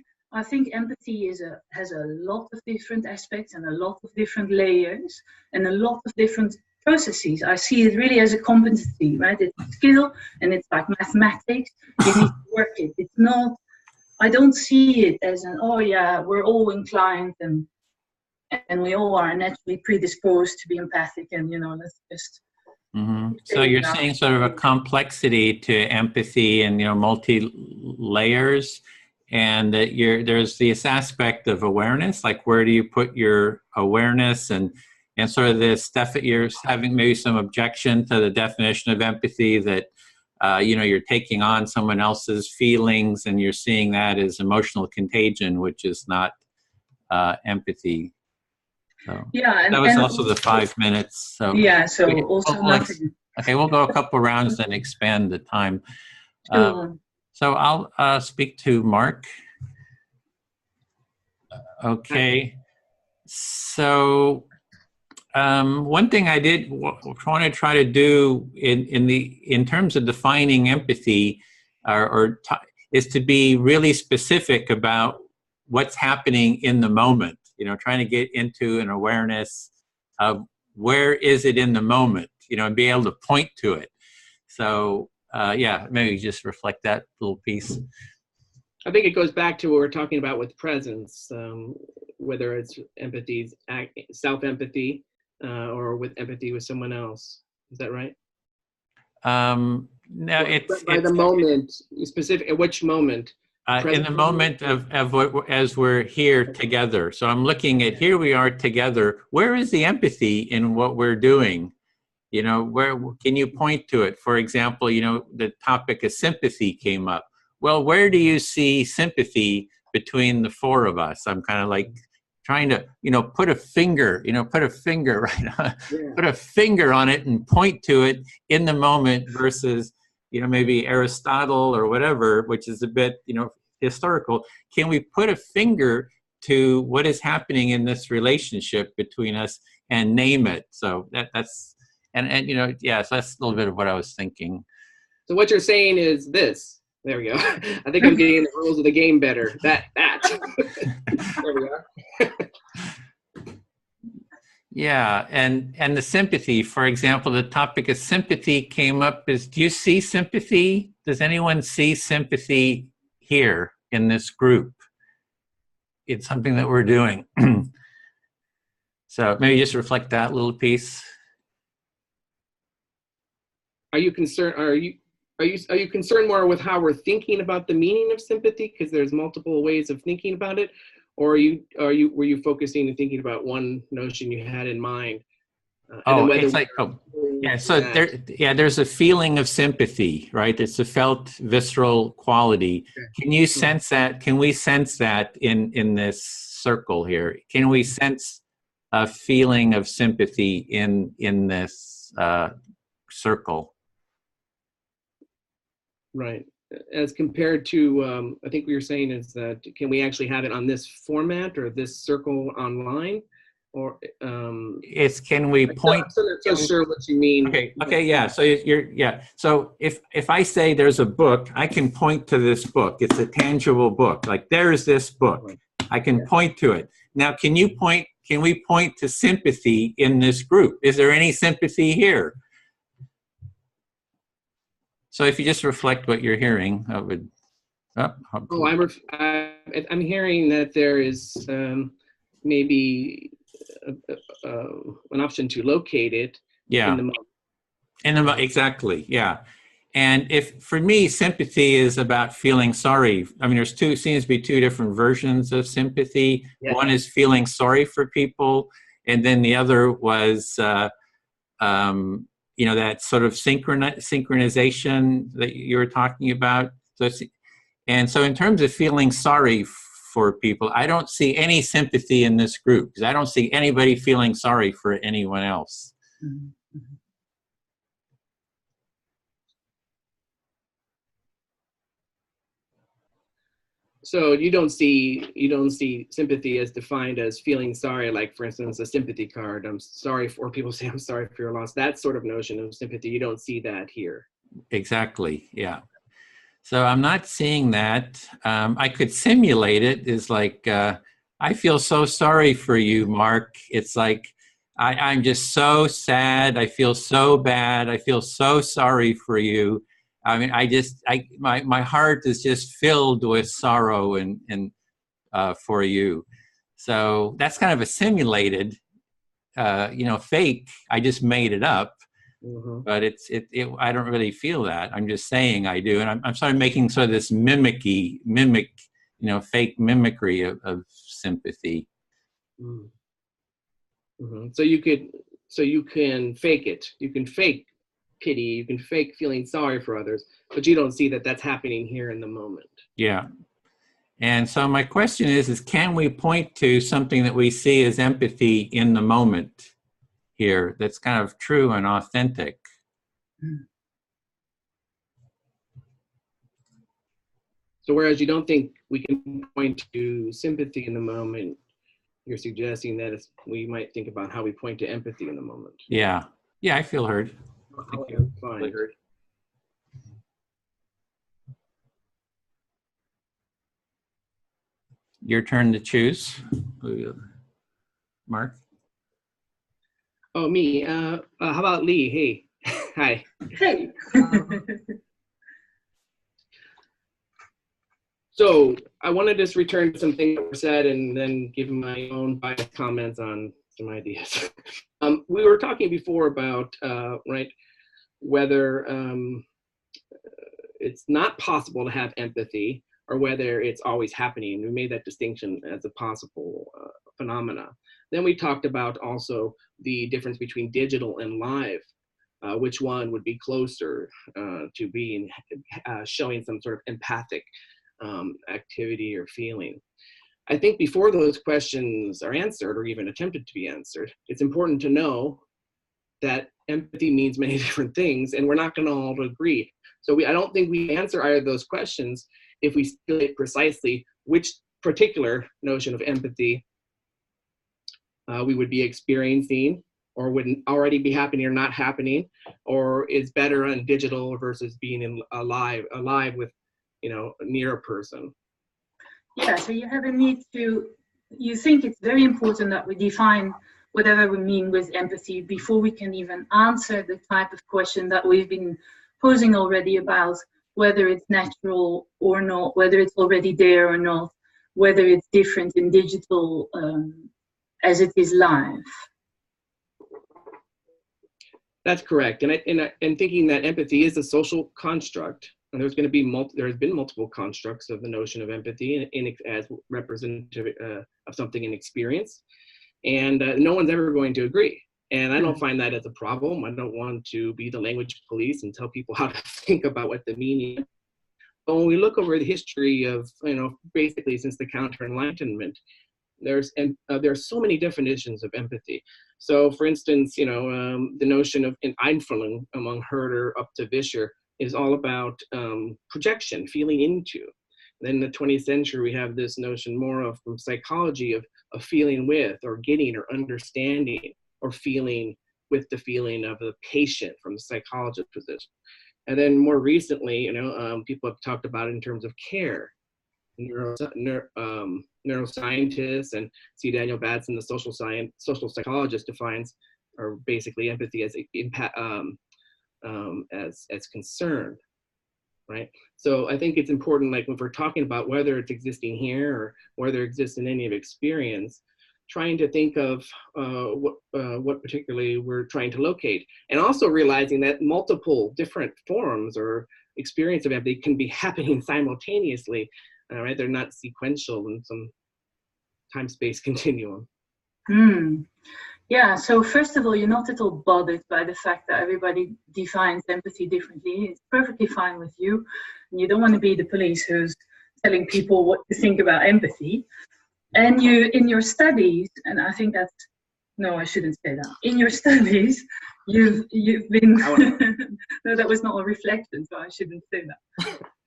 empathy has a lot of different aspects and a lot of different layers and a lot of different processes. I see it really as a competency, right? It's a skill, and it's like mathematics. You need to work it. It's not. I don't see it as an, oh yeah, we're all inclined and we all are naturally predisposed to be empathic, and let's just. Mm-hmm. So you're seeing sort of a complexity to empathy and multi-layers, and that there's this aspect of awareness, like where do you put your awareness, and sort of this stuff that you're having maybe some objection to the definition of empathy, that you're taking on someone else's feelings and you're seeing that as emotional contagion, which is not empathy. So yeah, that was also the 5 minutes. So yeah, so also nothing. Okay, we'll go a couple rounds and expand the time. Sure. So I'll speak to Mark. Okay. So one thing I did want to try to do in terms of defining empathy, is to be really specific about what's happening in the moment. Trying to get into an awareness of where is it in the moment, and be able to point to it. So maybe just reflect that little piece. I think it goes back to what we're talking about with presence, whether it's empathy, self-empathy, or with empathy with someone else. Is that right? No, it's the moment, specific. At which moment? In the moment of what, as we're here together. So I'm looking at, here we are together. Where is the empathy in what we're doing? Where can you point to it? For example, the topic of sympathy came up. Well, where do you see sympathy between the four of us? I'm kind of like trying to, put a finger, right on, put a finger on it and point to it in the moment versus, maybe Aristotle or whatever, which is a bit, historical. Can we put a finger to what is happening in this relationship between us and name it? So that's, and so that's a little bit of what I was thinking. So what you're saying is this. There we go. I think I'm getting the rules of the game better. That. There we are. Yeah, and the sympathy, for example, the topic of sympathy came up is, do you see sympathy? Does anyone see sympathy here in this group? It's something that we're doing. So maybe just reflect that little piece. Are you concerned? Are you concerned more with how we're thinking about the meaning of sympathy, because there's multiple ways of thinking about it, or were you focusing and thinking about one notion you had in mind? It's like, so there's a feeling of sympathy, right? It's a felt visceral quality. Can you sense that? Can we sense that in this circle here? Can we sense a feeling of sympathy in this circle? Right. As compared to, I think what you're saying is that, can we actually have it on this format or this circle online? Or it's, can we point? I'm not so sure what you mean. Okay, yeah. So So if I say there's a book, I can point to this book. It's a tangible book. Like, there's this book. I can point to it. Now, can we point to sympathy in this group? Is there any sympathy here? So if you just reflect what you're hearing, that would. I'm hearing that there is maybe an option to locate it. Yeah. In the moment. Exactly. Yeah. And if, for me, sympathy is about feeling sorry. I mean, seems to be two different versions of sympathy. Yeah. One is feeling sorry for people, and then the other was, that sort of synchronization that you were talking about. So in terms of feeling sorry for people, I don't see any sympathy in this group, because I don't see anybody feeling sorry for anyone else. Mm-hmm. So you don't see sympathy as defined as feeling sorry, like for instance, a sympathy card. I'm sorry for, people say I'm sorry for your loss. That sort of notion of sympathy, you don't see that here. Exactly. Yeah. So I'm not seeing that. I could simulate it. Is like, I feel so sorry for you, Mark. It's like, I'm just so sad. I feel so bad. I feel so sorry for you. I mean, my heart is just filled with sorrow and for you. So that's kind of a simulated, fake. I just made it up. Mm-hmm. But I don't really feel that. I'm just saying I do, and I'm sort of making sort of this mimic, fake mimicry of sympathy. Mm-hmm. So you can fake it. You can fake pity. You can fake feeling sorry for others, but you don't see that that's happening here in the moment. Yeah. And so my question is can we point to something that we see as empathy in the moment here that's kind of true and authentic? So whereas you don't think we can point to sympathy in the moment, you're suggesting that we might think about how we point to empathy in the moment. Yeah. Yeah, I feel heard. Thank you. Fine. Your turn to choose. Mark? Oh, me. How about Lee? Hey. Hi. Hey. So I want to just return to some things that were said and then give my own biased comments on some ideas. We were talking before about, whether it's not possible to have empathy or whether it's always happening. We made that distinction as a possible phenomena. Then we talked about also the difference between digital and live. Which one would be closer to being showing some sort of empathic activity or feeling. I think before those questions are answered or even attempted to be answered, it's important to know that empathy means many different things and we're not going to all agree. So I don't think we answer either of those questions if we state precisely which particular notion of empathy we would be experiencing or wouldn't already be happening or not happening, or is better on digital versus being alive with, near a person. Yeah, so you have a need to, you think it's very important that we define whatever we mean with empathy before we can even answer the type of question that we've been posing already about whether it's natural or not, whether it's already there or not, whether it's different in digital as it is live. That's correct, and thinking that empathy is a social construct, and there's going to be there has been multiple constructs of the notion of empathy as representative of something in experience, and no one's ever going to agree. And I don't find that as a problem. I don't want to be the language police and tell people how to think about what the meaning is. But when we look over the history of, basically since the Counter-Enlightenment, there's so many definitions of empathy. So for instance, the notion of an Einfühlung among Herder up to Vischer is all about projection, feeling into. Then in the 20th century, we have this notion more of from psychology of feeling with or getting or understanding or feeling with the feeling of the patient from the psychologist position. And then more recently, people have talked about it in terms of care. Neuroscientists and C. Daniel Batson, the social psychologist, defines or basically empathy as as concern, right? So I think it's important, like if we're talking about whether it's existing here or whether it exists in any of experience, trying to think of what particularly we're trying to locate, and also realizing that multiple different forms or experience of empathy can be happening simultaneously. Right? They're not sequential in some time-space continuum. Yeah, so first of all, you're not at all bothered by the fact that everybody defines empathy differently. It's perfectly fine with you. And you don't want to be the police who's telling people what to think about empathy. And you, in your studies, and I think that's, no, I shouldn't say that. In your studies, you've been, no, that was not a reflection, so I shouldn't say that.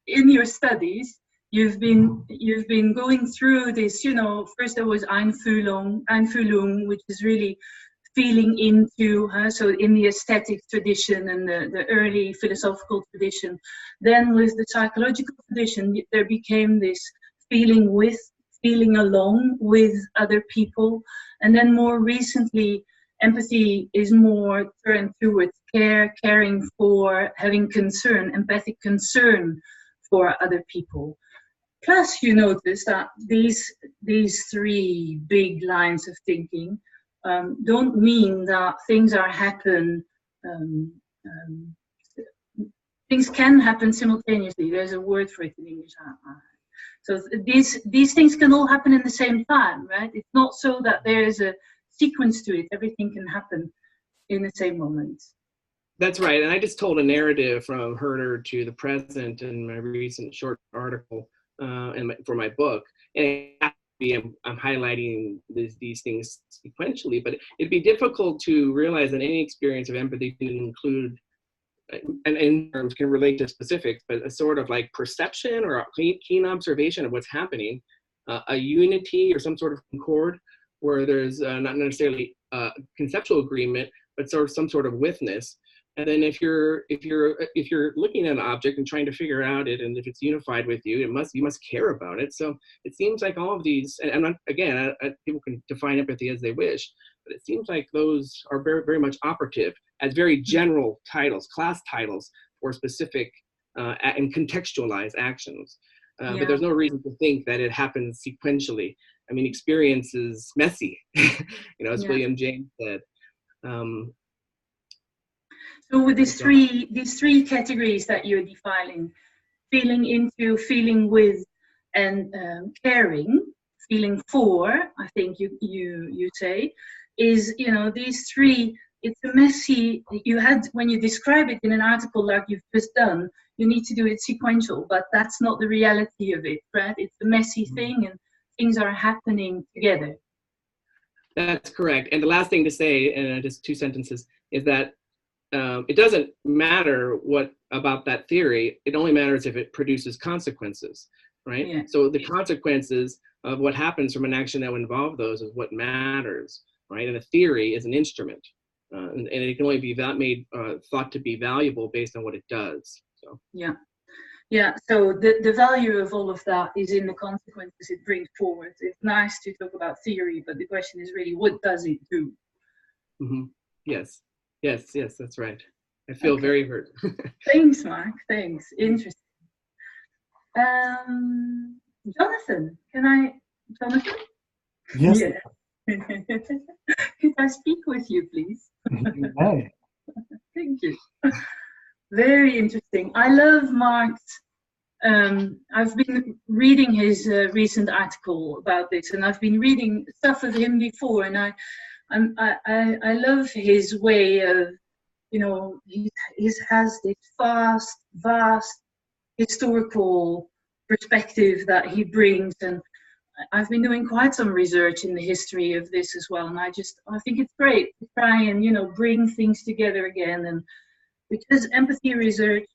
In your studies, you've been going through this, you know, first there was Einfühlung, which is really feeling into, so in the aesthetic tradition and the early philosophical tradition. Then with the psychological tradition, there became this feeling along with other people. And then more recently, empathy is more turned towards caring for, having concern, empathic concern for other people. Plus, you notice that these three big lines of thinking don't mean that things things can happen simultaneously. There's a word for it in English. So these things can all happen in the same time, right? It's not so that there's a sequence to it. Everything can happen in the same moment. That's right. And I just told a narrative from Herder to the present in my recent short article for my book. And I'm highlighting these things sequentially, but it'd be difficult to realize that any experience of empathy can include, and in terms can relate to specifics, but a sort of like perception or a keen observation of what's happening, a unity or some sort of concord where there's not necessarily conceptual agreement, but sort of some sort of witness. And then if you're looking at an object and trying to figure out it, and if it's unified with you, you must care about it. So it seems like all of these, and I'm not, again, people can define empathy as they wish, but it seems like those are very, very much operative as very general titles, class titles for specific and contextualized actions. But there's no reason to think that it happens sequentially. I mean, experience is messy, as William James said. So with these three categories that you're defining, feeling into, feeling with, and caring, feeling for, I think you say, is, these three, it's a messy, when you describe it in an article like you've just done, you need to do it sequential, but that's not the reality of it, right? It's a messy thing and things are happening together. That's correct. And the last thing to say, just 2 sentences, is that it doesn't matter what about that theory. It only matters if it produces consequences, right? Yeah. So the consequences of what happens from an action that would involve those is what matters, right? And a theory is an instrument, and it can only be thought to be valuable based on what it does. So yeah. So the value of all of that is in the consequences it brings forward. It's nice to talk about theory, but the question is really, what does it do? Mm-hmm. Yes, that's right. I feel very hurt. Thanks, Mark. Thanks. Interesting. Jonathan, Jonathan? Yes. Yeah. Could I speak with you, please? Hey. Thank you. Very interesting. I love Mark's. I've been reading his recent article about this, and I've been reading stuff of him before, and I love his way of, he has this vast historical perspective that he brings, and I've been doing quite some research in the history of this as well, and I think it's great to try and, bring things together again, and because empathy research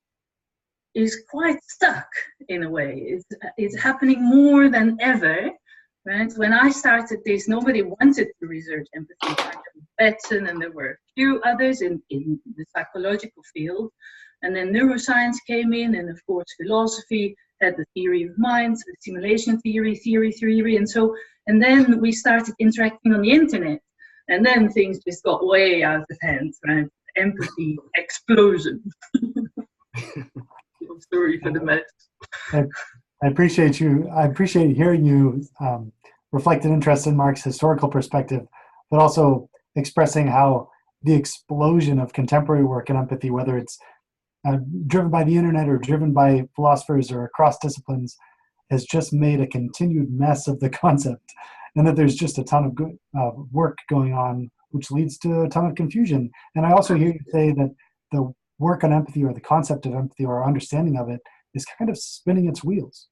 is quite stuck in a way. It's happening more than ever. Right? When I started this, nobody wanted to research empathy. Betson, and there were a few others in the psychological field. And then neuroscience came in, and of course philosophy had the theory of mind, the simulation theory, and then we started interacting on the internet. And then things just got way out of hand, right? Empathy explosion. Sorry for the mess. I appreciate hearing you reflect an interest in Mark's historical perspective, but also expressing how the explosion of contemporary work in empathy, whether it's driven by the internet or driven by philosophers or across disciplines, has just made a continued mess of the concept, and that there's just a ton of good work going on, which leads to a ton of confusion. And I also hear you say that the work on empathy, or the concept of empathy, or our understanding of it, is kind of spinning its wheels.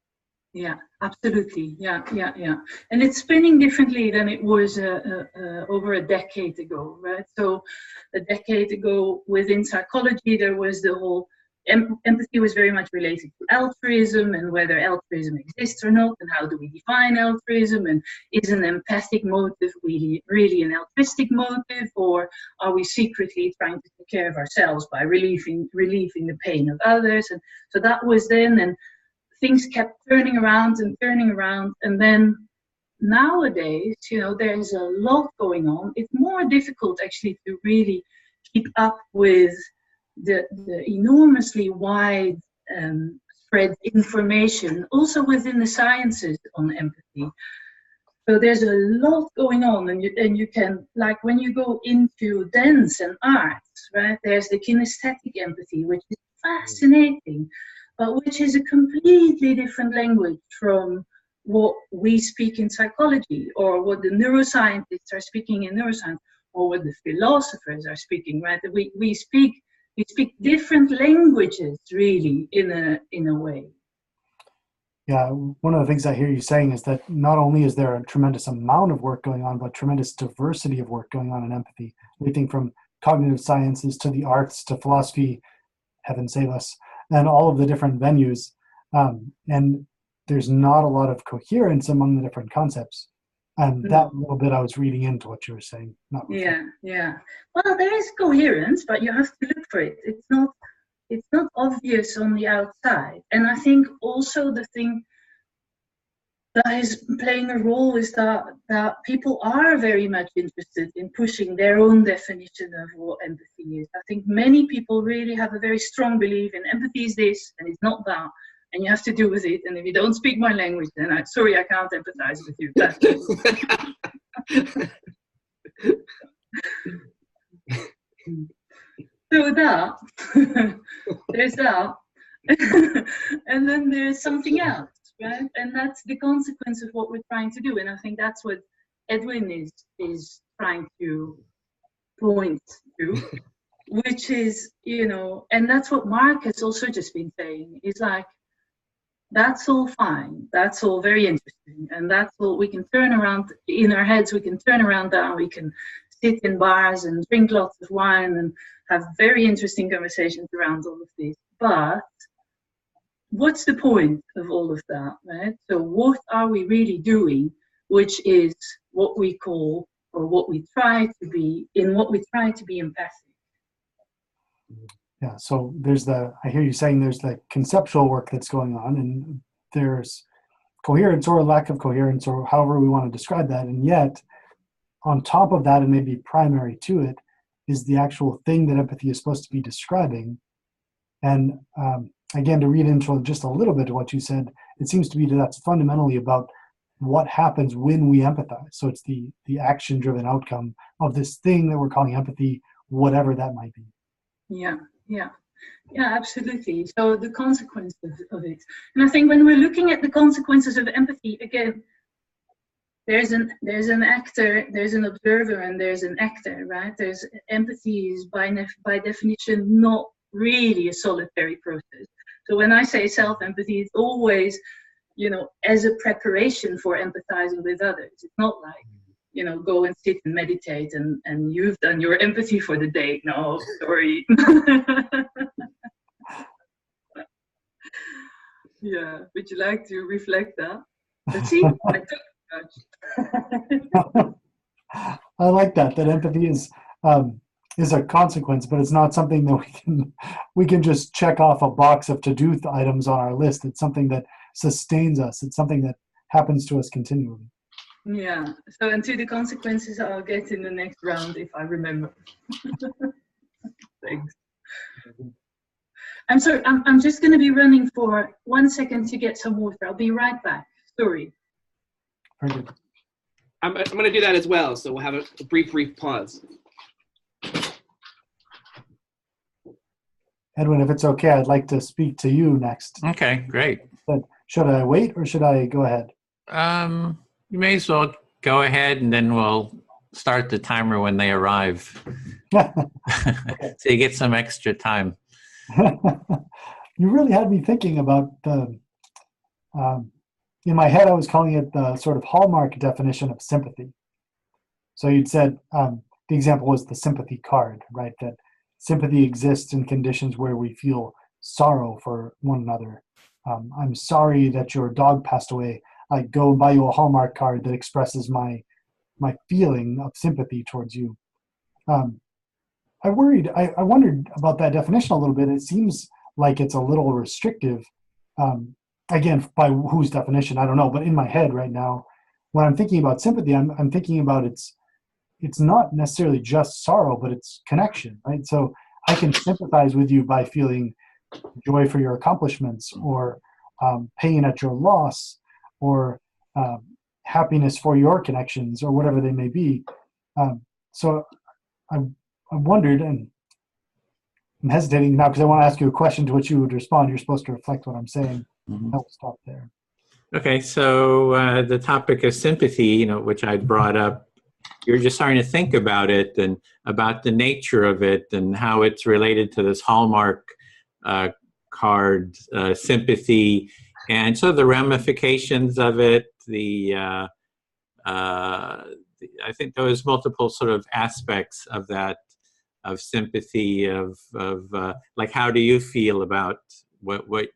Yeah, absolutely. Yeah. And it's spinning differently than it was over a decade ago, right? So a decade ago within psychology, there was the whole empathy was very much related to altruism and whether altruism exists or not, and how do we define altruism, and is an empathic motive really an altruistic motive, or are we secretly trying to take care of ourselves by relieving the pain of others? And so that was then, and things kept turning around, and then nowadays, there's a lot going on. It's more difficult actually to really keep up with the enormously wide spread information, also within the sciences on empathy. So there's a lot going on, and you can, like when you go into dance and arts, right? There's the kinesthetic empathy, which is fascinating, but which is a completely different language from what we speak in psychology, or what the neuroscientists are speaking in neuroscience, or what the philosophers are speaking, right? We speak different languages, really, in a way. Yeah, one of the things I hear you saying is that not only is there a tremendous amount of work going on, but tremendous diversity of work going on in empathy. Everything from cognitive sciences to the arts to philosophy, heaven save us, and all of the different venues. And there's not a lot of coherence among the different concepts. And that little bit I was reading into what you were saying. Yeah. Well, there is coherence, but you have to look for it. It's not obvious on the outside. And I think also the thing that is playing a role is that people are very much interested in pushing their own definition of what empathy is. I think many people really have a very strong belief in empathy is this and it's not that. And you have to do with it. And if you don't speak my language, then I can't empathize with you. So there's that. And then there's something else, right? And that's the consequence of what we're trying to do. And I think that's what Edwin is trying to point to, which is, and that's what Mark has also just been saying, is like, that's all fine. That's all very interesting. And that's all we can turn around in our heads. We can turn around that. We can sit in bars and drink lots of wine and have very interesting conversations around all of this. But what's the point of all of that, right? So what are we really doing, which is what we call, or what we try to be, empathic. Yeah, so I hear you saying there's the conceptual work that's going on, and there's coherence or lack of coherence, or however we want to describe that. And yet, on top of that, and maybe primary to it, is the actual thing that empathy is supposed to be describing. And again, to read into just a little bit of what you said, it seems to be that's fundamentally about what happens when we empathize. So it's the action-driven outcome of this thing that we're calling empathy, whatever that might be. Yeah, absolutely. So the consequences of it. And I think when we're looking at the consequences of empathy, again, there's an actor, there's an observer, and there's an actor, right? Empathy is by definition not really a solitary process. So when I say self-empathy, it's always, as a preparation for empathizing with others. It's not like, go and sit and meditate and you've done your empathy for the day. No, sorry. Yeah, would you like to reflect that? Let's see, I took much. I like that empathy is a consequence, but it's not something that we can just check off a box of to-do items on our list. It's something that sustains us. It's something that happens to us continually. Yeah, so and to the consequences I'll get in the next round if I remember. Thanks. I'm sorry, I'm just going to be running for 1 second to get some water. I'll be right back. Sorry. Very good. I'm going to do that as well, so we'll have a brief pause. Edwin, if it's okay, I'd like to speak to you next. Okay, great. But should I wait or should I go ahead? You may as well go ahead, and then we'll start the timer when they arrive. So you get some extra time. You really had me thinking about in my head, I was calling it the sort of hallmark definition of sympathy. So you'd said, the example was the sympathy card, right? That sympathy exists in conditions where we feel sorrow for one another. I'm sorry that your dog passed away. I go and buy you a Hallmark card that expresses my feeling of sympathy towards you. I wondered about that definition a little bit. It seems like it's a little restrictive. Again, by whose definition, I don't know. But in my head right now, when I'm thinking about sympathy, I'm thinking about it's not necessarily just sorrow, but it's connection, right? So I can sympathize with you by feeling joy for your accomplishments, or pain at your loss, or happiness for your connections, or whatever they may be. So I wondered, and I'm hesitating now because I want to ask you a question to which you would respond. You're supposed to reflect what I'm saying. Mhm. I'll stop there. Okay, so the topic of sympathy, which I brought up, you're just starting to think about it and about the nature of it and how it's related to this Hallmark card, sympathy, and so the ramifications of it. I think there was multiple sort of aspects of that, of sympathy, of like, how do you feel about what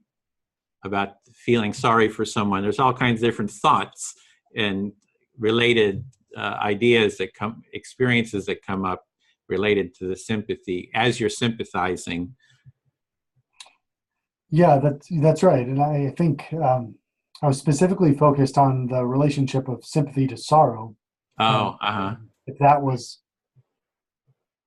about feeling sorry for someone? There's all kinds of different thoughts and related ideas that experiences that come up related to the sympathy as you're sympathizing. Yeah, that's right. And I think I was specifically focused on the relationship of sympathy to sorrow. If that was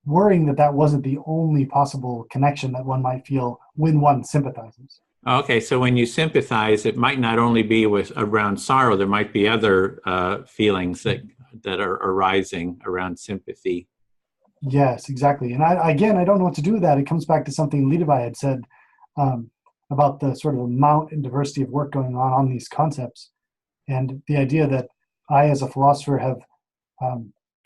worrying that wasn't the only possible connection that one might feel when one sympathizes. Okay, so when you sympathize, it might not only be around sorrow. There might be other feelings that are arising around sympathy. Yes, exactly. And I don't know what to do with that. It comes back to something Levi had said about the sort of amount and diversity of work going on these concepts, and the idea that I, as a philosopher, have,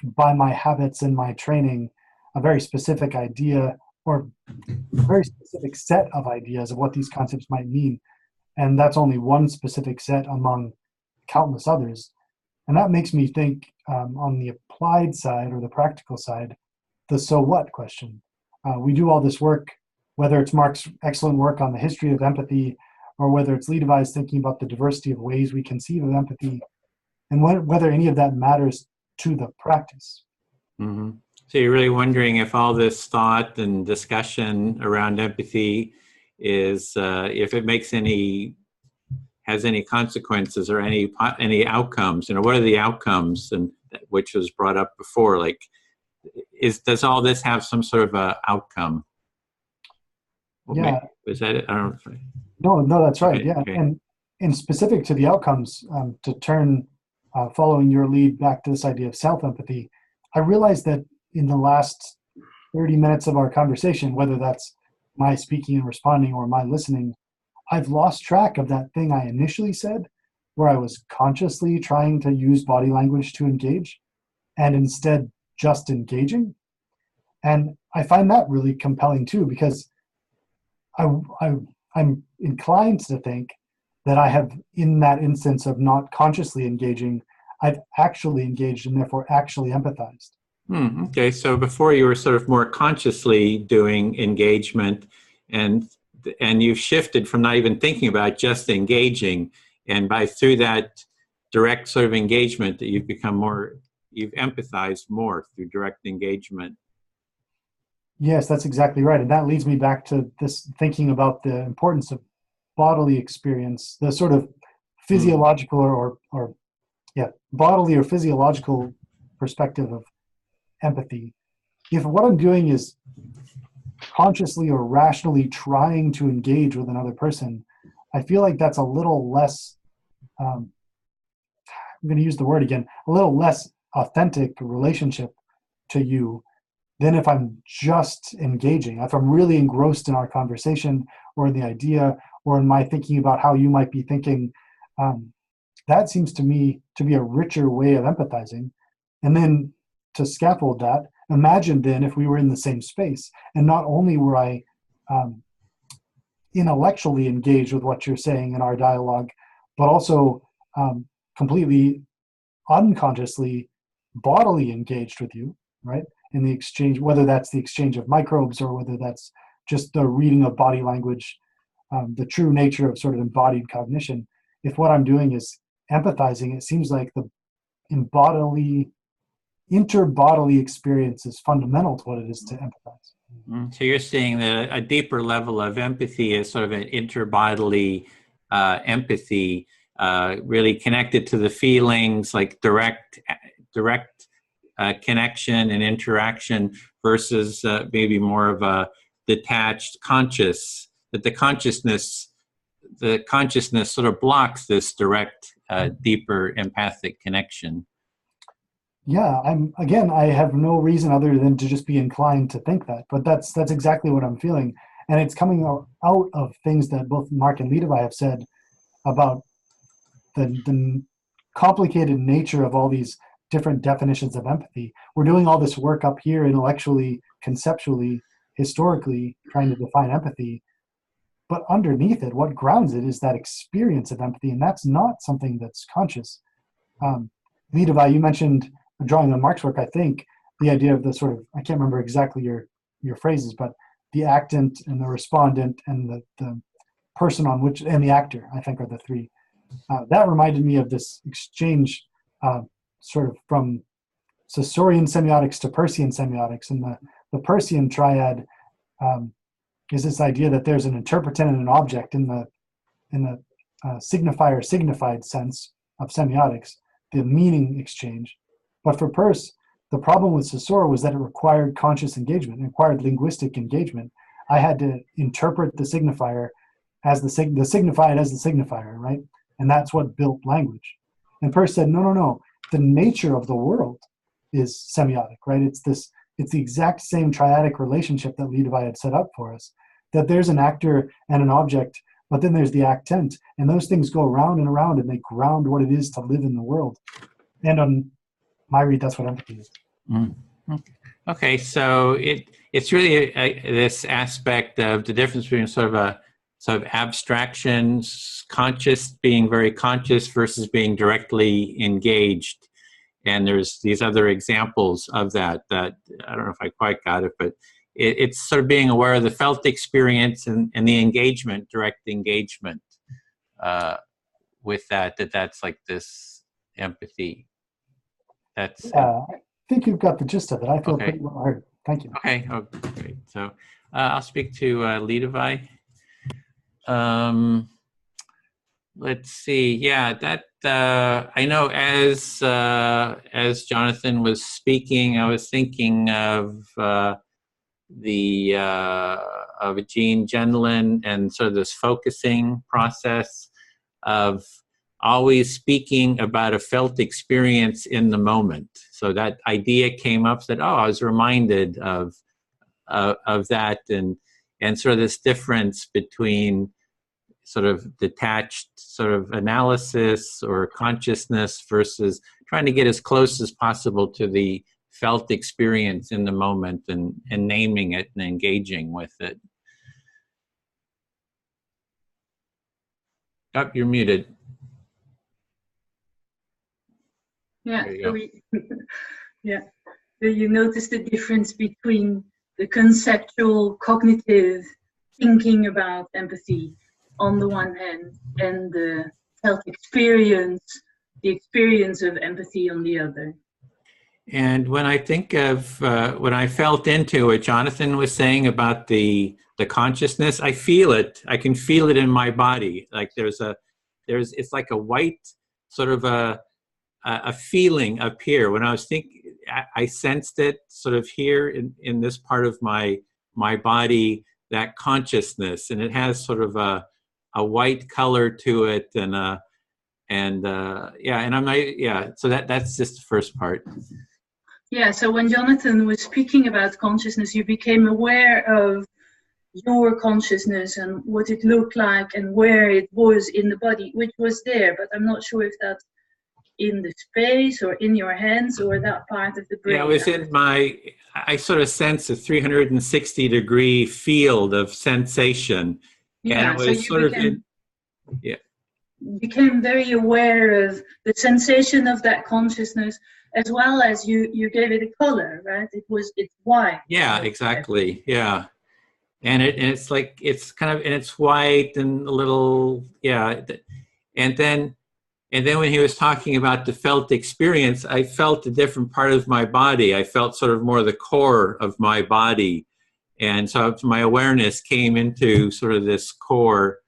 by my habits and my training, a very specific idea, or a very specific set of ideas of what these concepts might mean. And that's only one specific set among countless others. And that makes me think, on the applied side or the practical side, the so what question. We do all this work, whether it's Mark's excellent work on the history of empathy, or whether it's Levi's thinking about the diversity of ways we conceive of empathy, and whether any of that matters to the practice. Mm-hmm. So you're really wondering if all this thought and discussion around empathy is, if it has any consequences or any outcomes. What are the outcomes, and which was brought up before? Like, does all this have some sort of a outcome? Yeah. Is that it? I don't know. No, that's right. Okay, yeah. okay. And specific to the outcomes, to turn, following your lead back to this idea of self-empathy, I realized that in the last 30 minutes of our conversation, whether that's my speaking and responding or my listening, I've lost track of that thing I initially said, where I was consciously trying to use body language to engage, and instead just engaging. And I find that really compelling too, because I'm inclined to think that I have, in that instance of not consciously engaging, I've actually engaged and therefore actually empathized. Okay, so before you were sort of more consciously doing engagement, and you've shifted from not even thinking about just engaging, and through that direct sort of engagement that you've empathized more through direct engagement. Yes, that's exactly right. And that leads me back to this thinking about the importance of bodily experience, the sort of physiological or bodily or physiological perspective of empathy. If what I'm doing is consciously or rationally trying to engage with another person, I feel like that's a little less, I'm going to use the word again, a little less authentic relationship to you than if I'm just engaging. If I'm really engrossed in our conversation or in the idea or in my thinking about how you might be thinking, that seems to me to be a richer way of empathizing. And then to scaffold that, imagine then if we were in the same space, and not only were I intellectually engaged with what you're saying in our dialogue, but also completely unconsciously bodily engaged with you, right? In the exchange, whether that's the exchange of microbes or whether that's just the reading of body language the true nature of sort of embodied cognition, if what I'm doing is empathizing, it seems like the interbodily experience is fundamental to what it is to empathize. So you're seeing that a deeper level of empathy is sort of an interbodily empathy, really connected to the feelings, like direct connection and interaction, versus maybe more of a detached conscious, that the consciousness sort of blocks this direct, deeper empathic connection. Yeah, I have no reason other than to just be inclined to think that, but that's exactly what I'm feeling. And it's coming out of things that both Mark and Levi have said about the complicated nature of all these different definitions of empathy. We're doing all this work up here intellectually, conceptually, historically, trying to define empathy. But underneath it, what grounds it is that experience of empathy, and that's not something that's conscious. Levi, you mentioned, drawing on Mark's work, I think, the idea of the sort of, I can't remember exactly your phrases, but the actant and the respondent and the person on which, and the actor, I think, are the three. That reminded me of this exchange sort of from Saussurean semiotics to Peircean semiotics. And the Peircean triad is this idea that there's an interpretant and an object in the signifier signified sense of semiotics, the meaning exchange. But for Peirce, the problem with Saussure was that it required conscious engagement, it required linguistic engagement. I had to interpret the signifier as the signified as the signifier, right? And that's what built language. And Peirce said, no. The nature of the world is semiotic, right? It's the exact same triadic relationship that Levi had set up for us, that there's an actor and an object, but then there's the actent, and those things go around and around, and they ground what it is to live in the world. And on my read, that's what empathy is. Okay, so it's really this aspect of the difference between sort of abstractions, conscious, being very conscious, versus being directly engaged. And there's these other examples of that I don't know if I quite got it, but it's sort of being aware of the felt experience and the engagement, direct engagement with that's like this empathy. That's I think you've got the gist of it. I feel pretty well heard. Thank you. Okay, great. So I'll speak to Levi. Let's see. Yeah, that I know. As Jonathan was speaking, I was thinking of Jean Genlin and sort of this focusing process of always speaking about a felt experience in the moment. So that idea came up that, I was reminded of that, and sort of this difference between sort of detached sort of analysis or consciousness versus trying to get as close as possible to the felt experience in the moment and naming it and engaging with it. Oh, you're muted. Yeah, So you notice the difference between the conceptual, cognitive thinking about empathy on the one hand, and the felt experience, the experience of empathy on the other. And when I think of when I felt into what Jonathan was saying about the consciousness, I feel it. I can feel it in my body. Like it's like a white sort of a feeling up here. When I was thinking, I sensed it sort of here in this part of my body, that consciousness, and it has sort of a white color to it, and I'm not, so that's just the first part. Yeah, so when Jonathan was speaking about consciousness, you became aware of your consciousness and what it looked like and where it was in the body, which was there, but I'm not sure if that's in the space or in your hands or that part of the brain. Yeah, it was in I sort of sense a 360-degree field of sensation. Yeah, and it was so you became very aware of the sensation of that consciousness, as well as you gave it a color, right? It's white. Yeah, exactly. Yeah. and it's like, it's kind of, and it's white and a little, yeah. And then when he was talking about the felt experience, I felt a different part of my body. I felt sort of more the core of my body. And so my awareness came into sort of this core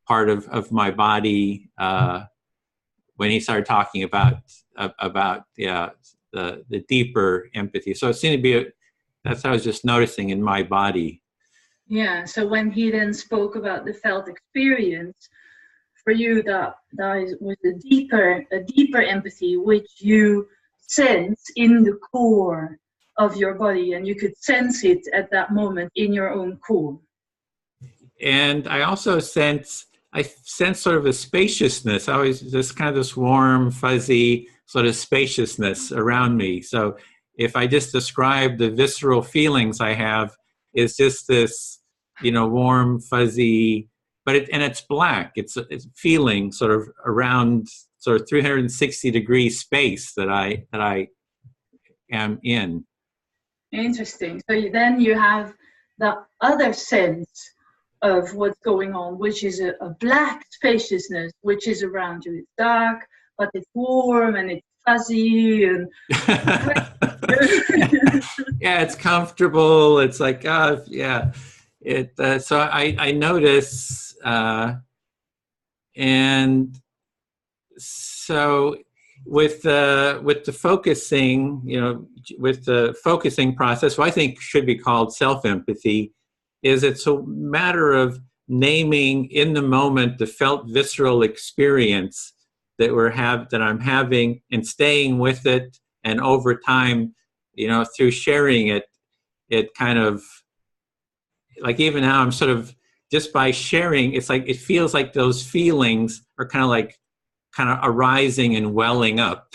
part of my body when he started talking about yeah, the deeper empathy. So it seemed to be, that's what I was just noticing in my body. Yeah, so when he then spoke about the felt experience, for you that was a deeper empathy, which you sense in the core of your body, and you could sense it at that moment in your own core. And I also sense sort of a spaciousness. I always just kind of this warm, fuzzy sort of spaciousness around me. So if I just describe the visceral feelings I have, it's just this, you know, warm, fuzzy, but it's black. It's feeling sort of around sort of 360-degree space that I am in. Interesting. So then you have the other sense of what's going on, which is a black spaciousness, which is around you. It's dark, but it's warm and it's fuzzy and yeah, it's comfortable. It's like, yeah. So I notice, and so with the focusing, you know, with the focusing process, what I think should be called self-empathy, is it's a matter of naming in the moment the felt visceral experience that I'm having, and staying with it, and over time, you know, through sharing it, it kind of, like even now I'm sort of, just by sharing, it's like, it feels like those feelings are kind of arising and welling up,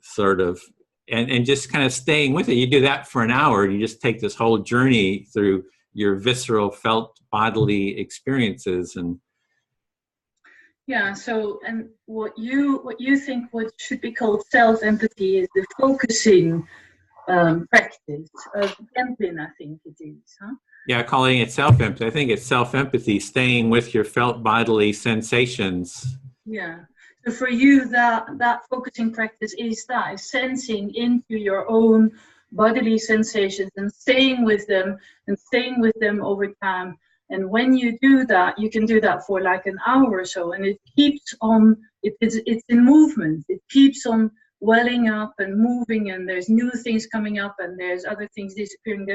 sort of, and just kind of staying with it. You do that for an hour, and you just take this whole journey through your visceral felt bodily experiences. And yeah, so, and what you think what should be called self-empathy is the focusing practice of Templin, I think it is, huh? yeah, calling it self-empathy. I think it's self-empathy, staying with your felt bodily sensations. Yeah. So for you, that focusing practice is sensing into your own bodily sensations and staying with them over time. And when you do that, you can do that for like an hour or so, and it keeps on. It's in movement. It keeps on welling up and moving, and there's new things coming up, and there's other things disappearing.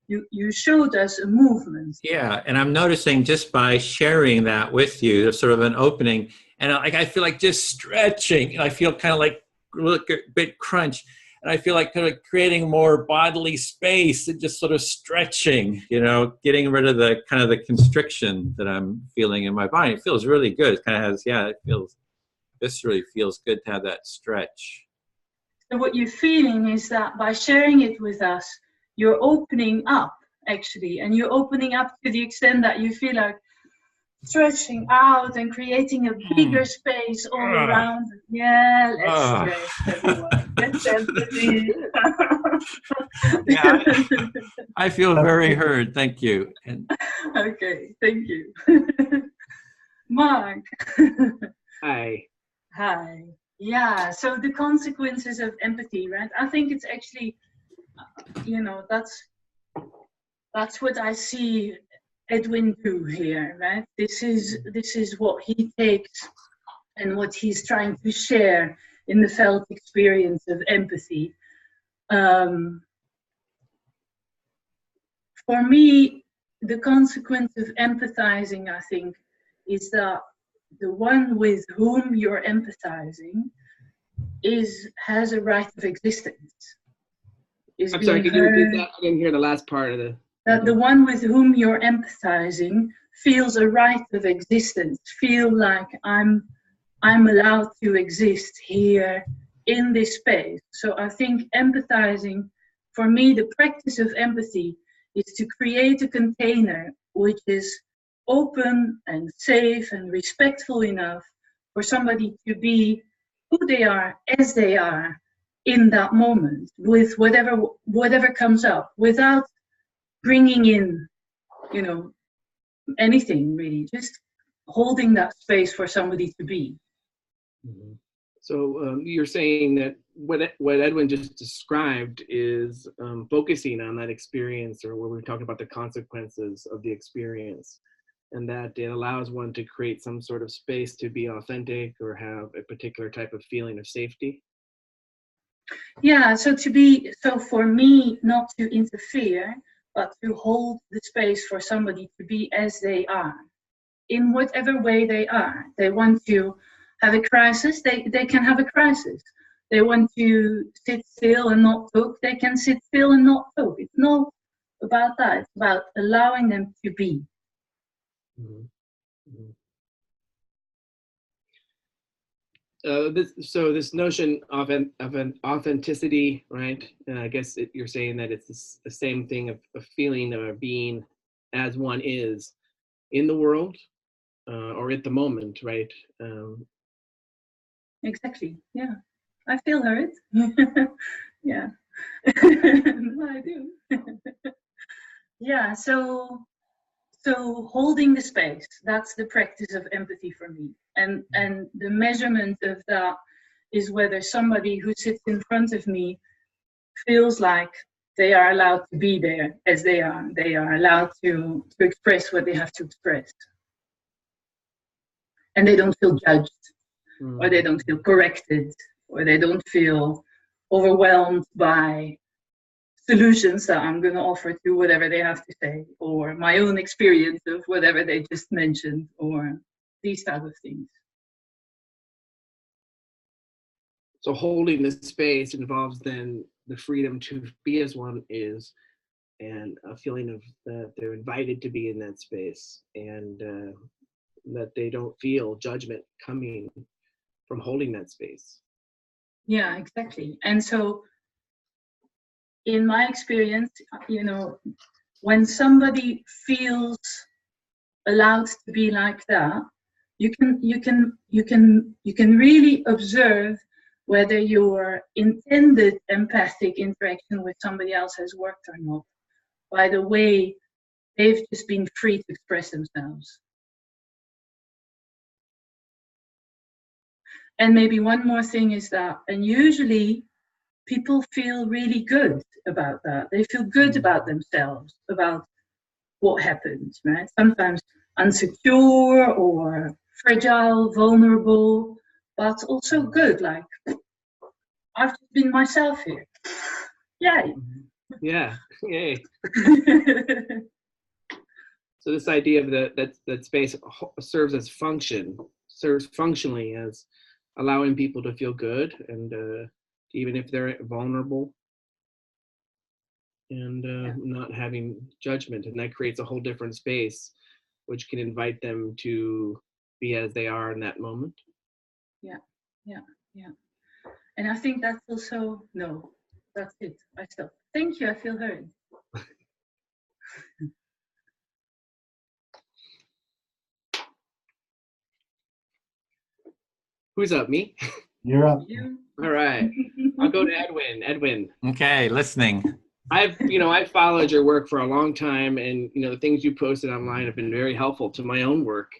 You showed us a movement. Yeah, and I'm noticing just by sharing that with you, there's sort of an opening, and I feel like just stretching. I feel kind of like a bit crunch, and I feel like kind of creating more bodily space and just sort of stretching, you know, getting rid of the kind of the constriction that I'm feeling in my body. It feels really good. It kind of has, yeah, it feels viscerally feels good to have that stretch. So what you're feeling is that by sharing it with us, you're opening up, actually, and you're opening up to the extent that you feel like stretching out and creating a bigger space all around. Yeah, let's stretch, everyone. Let's empathy. Yeah, I feel very heard. Thank you. And okay, thank you. Mark. Hi. Hi. Yeah, so the consequences of empathy, right? I think it's actually, you know, that's what I see Edwin do here, right? This is what he takes and what he's trying to share in the felt experience of empathy. For me, the consequence of empathizing, I think, is that the one with whom you're empathizing has a right of existence. I'm sorry, could you repeat that? I didn't hear the last part of the... That the one with whom you're empathizing feels a right of existence, feel like I'm allowed to exist here in this space. So I think empathizing, for me, the practice of empathy is to create a container which is open and safe and respectful enough for somebody to be who they are as they are in that moment, with whatever comes up, without bringing in you know, anything really, just holding that space for somebody to be. Mm-hmm. So you're saying that what Edwin just described is focusing on that experience, or where we're talking about the consequences of the experience, and that it allows one to create some sort of space to be authentic or have a particular type of feeling of safety. Yeah, so for me, not to interfere, but to hold the space for somebody to be as they are, in whatever way they are. They want to have a crisis, they can have a crisis. They want to sit still and not talk, they can sit still and not talk. It's not about that, it's about allowing them to be. Mm-hmm. Mm-hmm. This notion of an authenticity, right? I guess you're saying that it's the same thing of feeling of being as one is in the world or at the moment, right? Exactly. Yeah, I feel heard. Yeah, I do. Yeah. So holding the space, that's the practice of empathy for me. And the measurement of that is whether somebody who sits in front of me feels like they are allowed to be there as they are. They are allowed to express what they have to express. And they don't feel judged, or they don't feel corrected, or they don't feel overwhelmed by solutions that I'm going to offer to whatever they have to say, or my own experience of whatever they just mentioned, or these type of things. So holding this space involves then the freedom to be as one is, and a feeling of that they're invited to be in that space, and that they don't feel judgment coming from holding that space. Yeah, exactly. And so in my experience, when somebody feels allowed to be like that, you can really observe whether your intended empathic interaction with somebody else has worked or not by the way they've just been free to express themselves. And maybe one more thing is that, and usually people feel really good about that. They feel good about themselves, about what happened, right? Sometimes insecure or fragile, vulnerable, but also good, like, I've just been myself here. Yay. Yeah, yay. So this idea of that space serves functionally as allowing people to feel good, and even if they're vulnerable, and not having judgment, and that creates a whole different space which can invite them to be as they are in that moment. Yeah. And I think that's also, no, that's it. I stop. Thank you, I feel heard. Who's up, me? You're up. You. All right, I'll go to Edwin. Okay, listening. I've followed your work for a long time, and the things you posted online have been very helpful to my own work.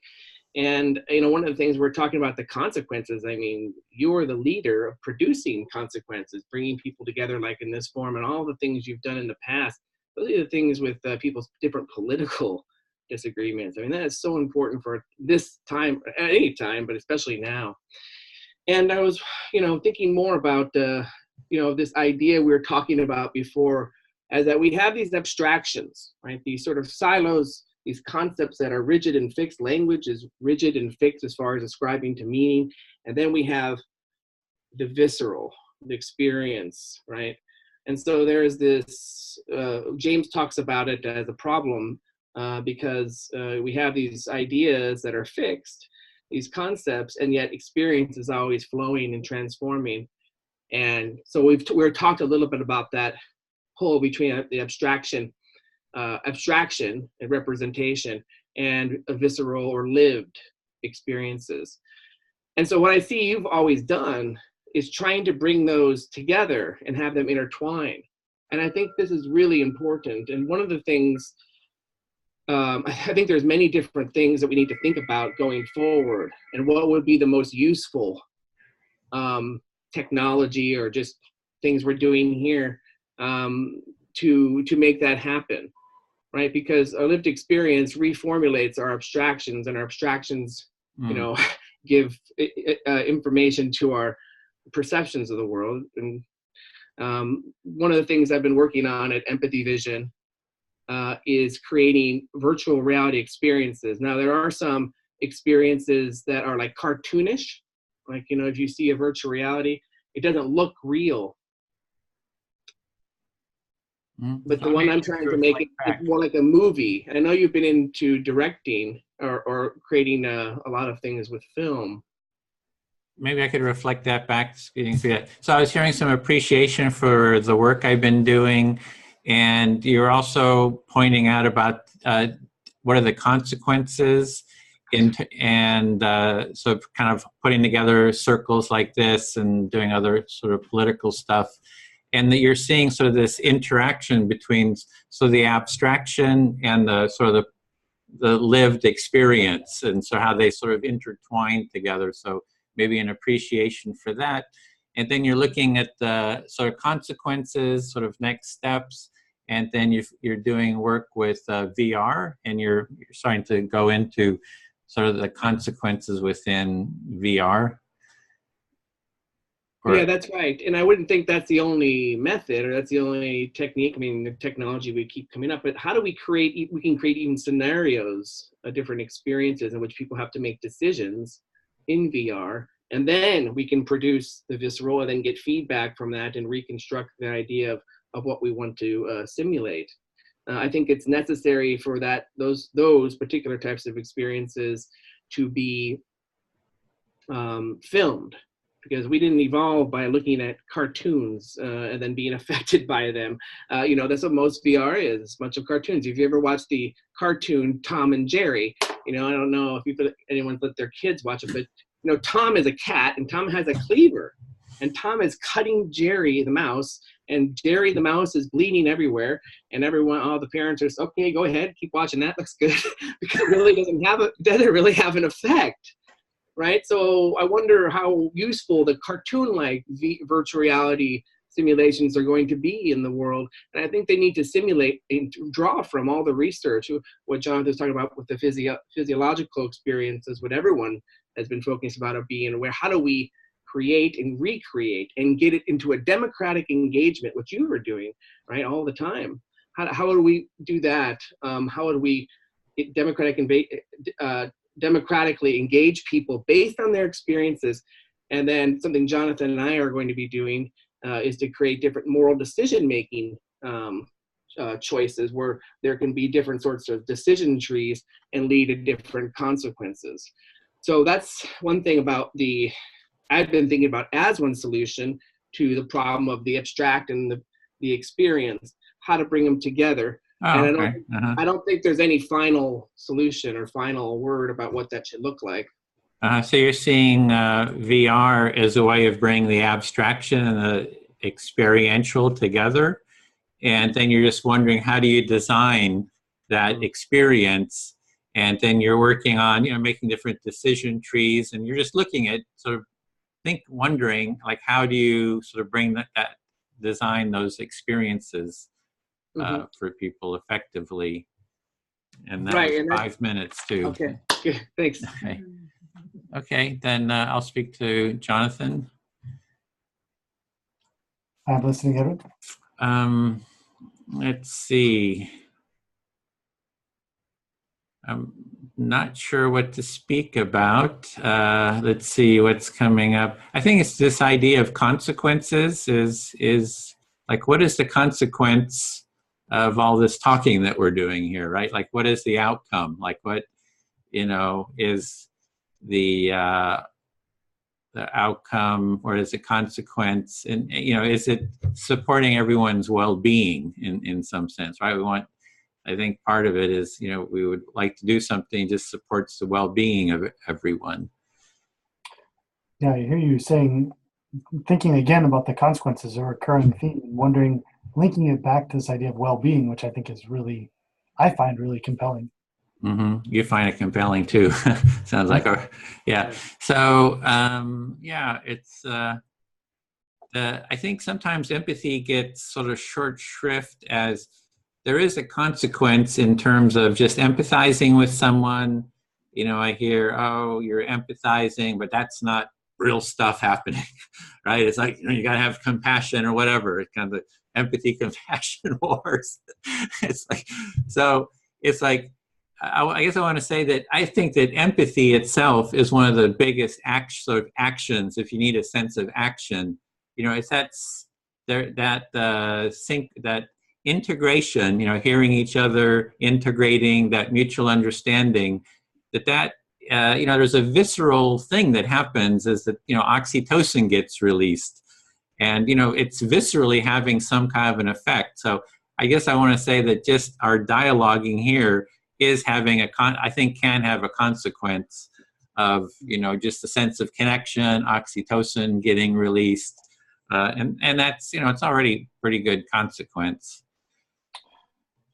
And one of the things we're talking about, the consequences. I mean, you're the leader of producing consequences, bringing people together like in this form, and all the things you've done in the past. Those are the things with people's different political disagreements. I mean, that is so important for this time, at any time, but especially now. And I was, thinking more about this idea we were talking about before, as that we have these abstractions, right? These sort of silos, these concepts that are rigid and fixed. Language is rigid and fixed as far as ascribing to meaning. And then we have the visceral, the experience, right? And so there is this, James talks about it as a problem because we have these ideas that are fixed, these concepts, and yet experience is always flowing and transforming. And so we've talked a little bit about that pull between the abstraction and representation, and a visceral or lived experiences. And so what I see you've always done is trying to bring those together and have them intertwine. And I think this is really important. And one of the things I think there's many different things that we need to think about going forward, and what would be the most useful technology or just things we're doing here to make that happen, right? Because our lived experience reformulates our abstractions, and our abstractions, you know, give information to our perceptions of the world. And one of the things I've been working on at Empathy Vision is creating virtual reality experiences. Now, there are some experiences that are like cartoonish, like, you know, if you see a virtual reality, it doesn't look real. But the one I'm trying to make it more like a movie. I know you've been into directing or creating a lot of things with film. Maybe I could reflect that back. So I was hearing some appreciation for the work I've been doing, and you're also pointing out about what are the consequences, and so kind of putting together circles like this and doing other sort of political stuff, and that you're seeing sort of this interaction between the abstraction and the sort of the lived experience, and so how they sort of intertwine together. So maybe an appreciation for that. And then you're looking at the sort of consequences, sort of next steps, and then you're doing work with VR, and you're starting to go into sort of the consequences within VR. Yeah, that's right. And I wouldn't think that's the only method or that's the only technique. I mean, the technology would keep coming up, but how do we can create even scenarios of different experiences in which people have to make decisions in VR, and then we can produce the visceral and then get feedback from that and reconstruct the idea of what we want to simulate. I think it's necessary for those particular types of experiences to be filmed, because we didn't evolve by looking at cartoons and then being affected by them. You know, that's what most VR is, a bunch of cartoons. If you ever watched the cartoon Tom and Jerry, you know, I don't know if anyone's let their kids watch it, but, you know, Tom is a cat and Tom has a cleaver. And Tom is cutting Jerry the mouse, and Jerry the mouse is bleeding everywhere. And all the parents are, okay, go ahead, keep watching that, looks good. Because it really doesn't really have an effect. Right? So I wonder how useful the cartoon-like virtual reality simulations are going to be in the world. And I think they need to simulate and draw from all the research, what Jonathan was talking about with the physiological experiences, what everyone has been focused about of being aware. How do we create and recreate and get it into a democratic engagement, which you were doing, right, all the time? How do we do that? How do we democratically engage people based on their experiences? And then something Jonathan and I are going to be doing is to create different moral decision-making choices where there can be different sorts of decision trees and lead to different consequences. So that's one thing I've been thinking about as one solution to the problem of the abstract and the experience, how to bring them together. And okay. I don't think there's any final solution or final word about what that should look like. So you're seeing VR as a way of bringing the abstraction and the experiential together, and then you're just wondering, how do you design that experience? And then you're working on, you know, making different decision trees, and you're just looking at sort of wondering, like, how do you sort of bring that design those experiences for people effectively? And that was 5 minutes too. Okay, good, thanks. Okay, then I'll speak to Jonathan. I'm listening, Edward. Let's see. I'm not sure what to speak about. Let's see what's coming up. I think it's this idea of consequences is like, what is the consequence of all this talking that we're doing here, right? Like, what is the outcome? Like, what, you know, is the outcome, or is it consequence? And, you know, is it supporting everyone's well-being in some sense, right? I think part of it is, you know, we would like to do something just supports the well-being of everyone. Yeah, I hear you saying, thinking again about the consequences or recurring theme, and wondering, linking it back to this idea of well-being, which I think is really, I find really compelling. You find it compelling too. Sounds like, yeah. So, it's, I think sometimes empathy gets sort of short shrift as there is a consequence in terms of just empathizing with someone. You know, I hear, oh, you're empathizing, but that's not real stuff happening, right? It's like, you got to have compassion or whatever. It's kind of the empathy compassion wars. It's like, so it's like, I guess I want to say that I think that empathy itself is one of the biggest actions. If you need a sense of action, you know, it's that integration. You know, hearing each other, integrating, that mutual understanding. You know, there's a visceral thing that happens is that, you know, oxytocin gets released, and you know, it's viscerally having some kind of an effect. So I guess I want to say that just our dialoguing here is having I think can have a consequence of, you know, just a sense of connection, oxytocin getting released, and that's, you know, it's already pretty good consequence.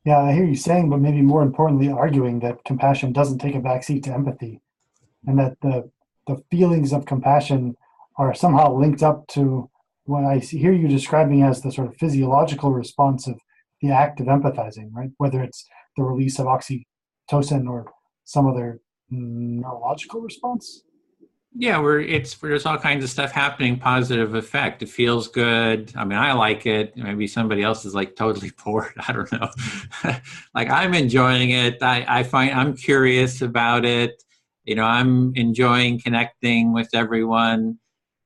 Yeah, I hear you saying, but maybe more importantly, arguing that compassion doesn't take a backseat to empathy, and that the feelings of compassion are somehow linked up to what I hear you describing as the sort of physiological response of the act of empathizing, right? Whether it's the release of oxytocin or some other neurological response. Yeah, there's all kinds of stuff happening, positive effect. It feels good. I mean, I like it. Maybe somebody else is like totally bored. I don't know. Like, I'm enjoying it. I find I'm curious about it. You know, I'm enjoying connecting with everyone.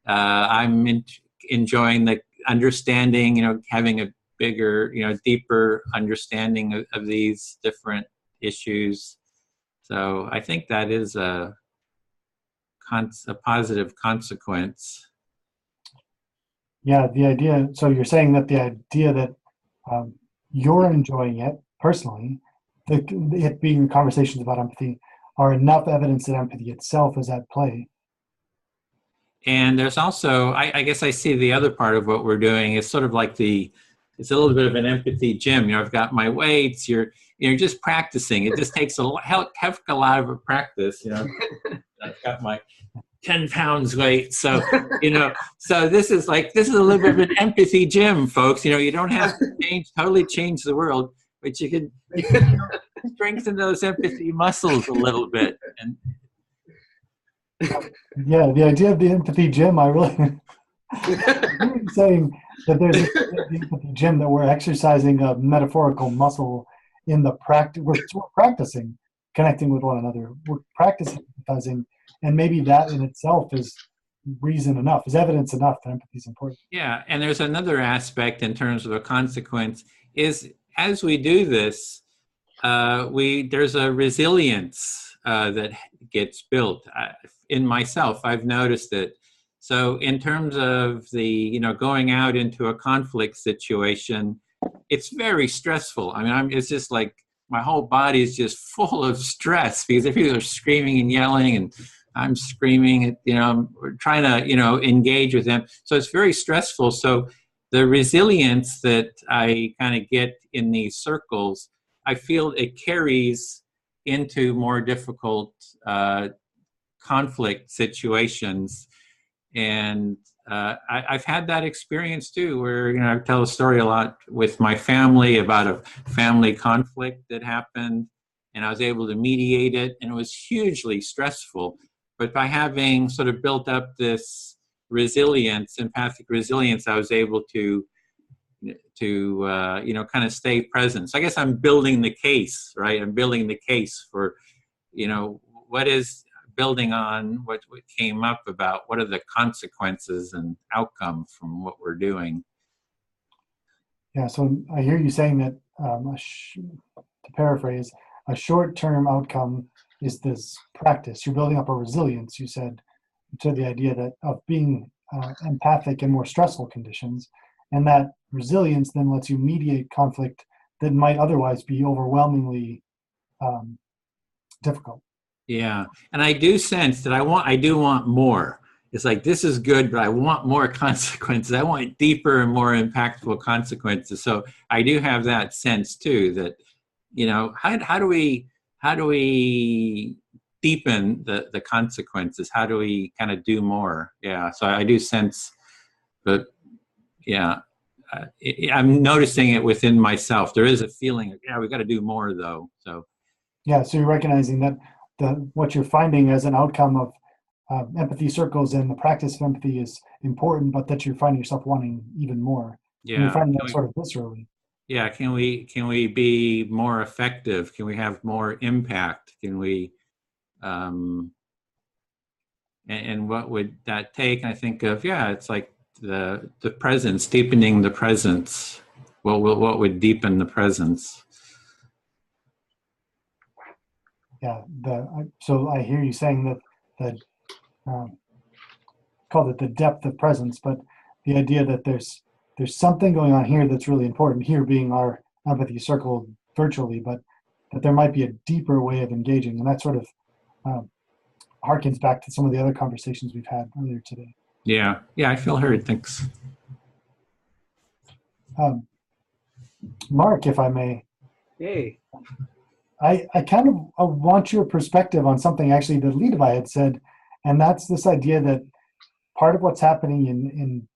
I'm enjoying the understanding, you know, having a bigger, you know, deeper understanding of these different issues. So I think that is a positive consequence. Yeah, the idea. So you're saying that the idea that you're enjoying it personally, it being conversations about empathy, are enough evidence that empathy itself is at play. And there's also, I guess I see the other part of what we're doing is sort of like it's a little bit of an empathy gym. You know, I've got my weights. You're just practicing. It just takes a heck of a lot of practice. You know, I've got my 10 pounds weight. So, you know, so this is a little bit of an empathy gym, folks. You know, you don't have to totally change the world, but you can strengthen those empathy muscles a little bit. And yeah, the idea of the empathy gym, I really I'm saying that there's the empathy gym, that we're exercising a metaphorical muscle in the practice. We're practicing connecting with one another. We're practicing empathizing, and maybe that in itself is reason enough, is evidence enough that empathy is important. Yeah, and there's another aspect in terms of a consequence is as we do this, there's a resilience that gets built. In myself, I've noticed it. So in terms of the, you know, going out into a conflict situation, it's very stressful. I mean, it's just like my whole body is just full of stress because people are screaming and yelling, and I'm screaming, you know, I'm trying to, you know, engage with them. So it's very stressful. So the resilience that I kind of get in these circles, I feel it carries into more difficult conflict situations. And I've had that experience too, where, you know, I tell a story a lot with my family about a family conflict that happened, and I was able to mediate it, and it was hugely stressful. But by having sort of built up this resilience, empathic resilience, I was able to you know, kind of stay present. So I guess I'm building the case, right? I'm building the case for, you know, what is building on what came up about what are the consequences and outcome from what we're doing. Yeah, so I hear you saying that, to paraphrase, a short-term outcome is this practice. You're building up a resilience, you said, to the idea that of being empathic in more stressful conditions, and that resilience then lets you mediate conflict that might otherwise be overwhelmingly difficult. Yeah, and I do sense that I do want more. It's like, this is good, but I want more consequences. I want deeper and more impactful consequences. So I do have that sense too, that, you know, how do we how do we deepen the consequences? How do we kind of do more? Yeah, so I do sense that, yeah, I'm noticing it within myself. There is a feeling of, yeah, we've got to do more though. So Yeah, so you're recognizing that what you're finding as an outcome of empathy circles and the practice of empathy is important, but that you're finding yourself wanting even more. And you're yeah, finding that sort of viscerally. yeah, can we be more effective? Can we have more impact? Can we, and what would that take? And I think of, yeah, it's like the presence, deepening the presence. What would deepen the presence? Yeah, so I hear you saying that called it the depth of presence, but the idea that there's something going on here that's really important, here being our empathy circle virtually, but that there might be a deeper way of engaging. And that sort of harkens back to some of the other conversations we've had earlier today. Yeah, I feel heard. Thanks. Mark, if I may. Hey. I kind of want your perspective on something actually that Levi had said, and that's this idea that part of what's happening in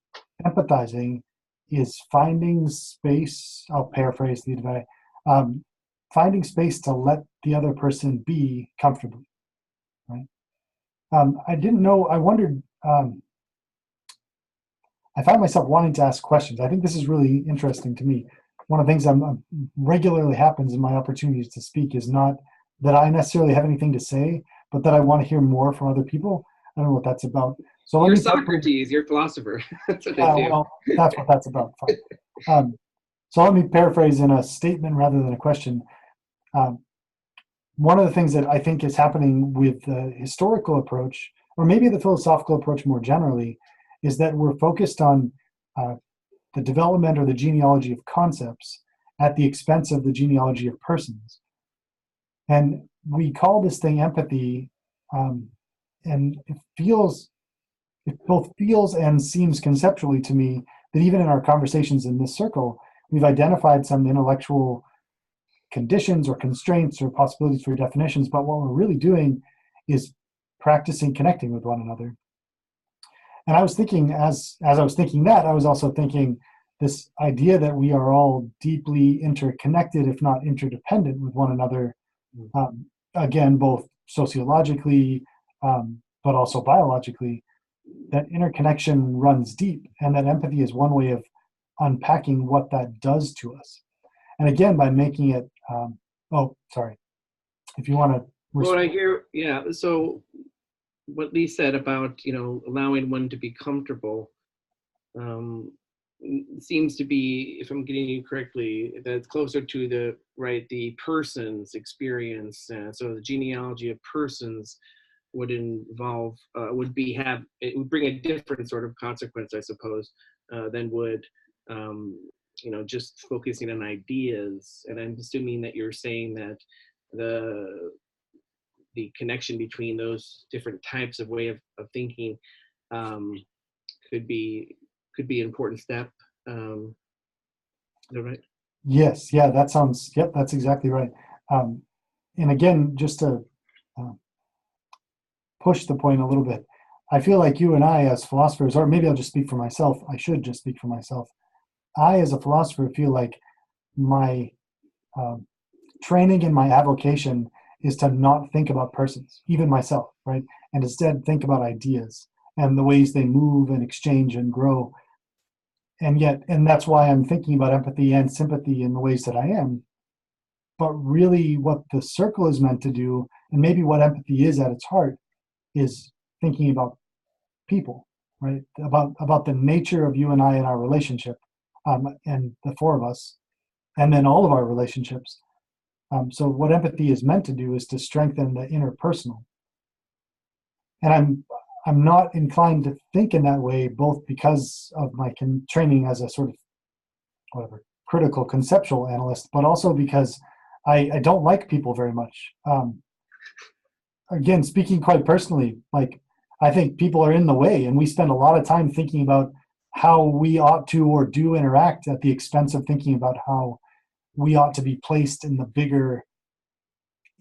empathizing is finding space, I'll paraphrase Levi, finding space to let the other person be comfortably, right? I didn't know, I wondered, I found myself wanting to ask questions. I think this is really interesting to me. One of the things regularly happens in my opportunities to speak is not that I necessarily have anything to say, but that I want to hear more from other people. I don't know what that's about. So you're Socrates, you're philosopher. That's what they do. Well, that's what that's about. So let me paraphrase in a statement rather than a question. One of the things that I think is happening with the historical approach, or maybe the philosophical approach more generally, is that we're focused on the development or the genealogy of concepts at the expense of the genealogy of persons. And we call this thing empathy, and it both feels and seems conceptually to me that even in our conversations in this circle, we've identified some intellectual conditions or constraints or possibilities for definitions, but what we're really doing is practicing connecting with one another. And I was thinking, as I was thinking that, I was also thinking this idea that we are all deeply interconnected, if not interdependent with one another, again, both sociologically, but also biologically, that interconnection runs deep, and that empathy is one way of unpacking what that does to us. And again, by making it, if you want to. Well, I hear, yeah, so what Lee said about, allowing one to be comfortable seems to be, if I'm getting you correctly, that it's closer to the person's experience. So the genealogy of persons would involve, it would bring a different sort of consequence, I suppose, than would, just focusing on ideas. And I'm assuming that you're saying that the connection between those different types of way of thinking could be an important step. Is that right? Yes, yeah, that's exactly right. And again, just to push the point a little bit, I feel like you and I as philosophers, or maybe I'll just speak for myself, I should just speak for myself. I, as a philosopher, feel like my training and my avocation is to not think about persons, even myself, right? And instead think about ideas and the ways they move and exchange and grow. And that's why I'm thinking about empathy and sympathy in the ways that I am. But really what the circle is meant to do, and maybe what empathy is at its heart, is thinking about people, right? About the nature of you and I in our relationship, and the four of us, and then all of our relationships. So what empathy is meant to do is to strengthen the interpersonal. And I'm not inclined to think in that way, both because of my training as a sort of critical conceptual analyst, but also because I don't like people very much. Again, speaking quite personally, like I think people are in the way, and we spend a lot of time thinking about how we ought to or do interact at the expense of thinking about how we ought to be placed in the bigger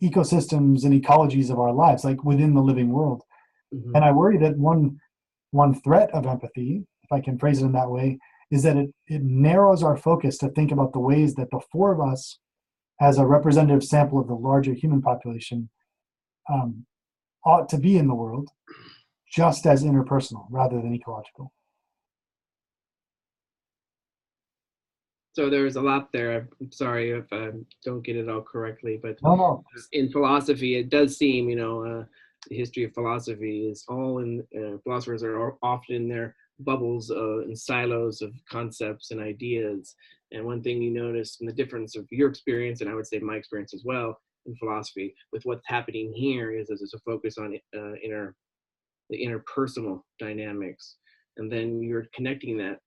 ecosystems and ecologies of our lives, like within the living world. Mm-hmm. And I worry that one threat of empathy, if I can phrase it in that way, is that it narrows our focus to think about the ways that the four of us, as a representative sample of the larger human population, ought to be in the world, just as interpersonal rather than ecological. So there's a lot there. I'm sorry if I don't get it all correctly, but No. in philosophy, it does seem, the history of philosophy is all in, philosophers are often in their bubbles and silos of concepts and ideas. And one thing you notice from the difference of your experience, and I would say my experience as well in philosophy, with what's happening here is there's a focus on the interpersonal dynamics. And then you're connecting that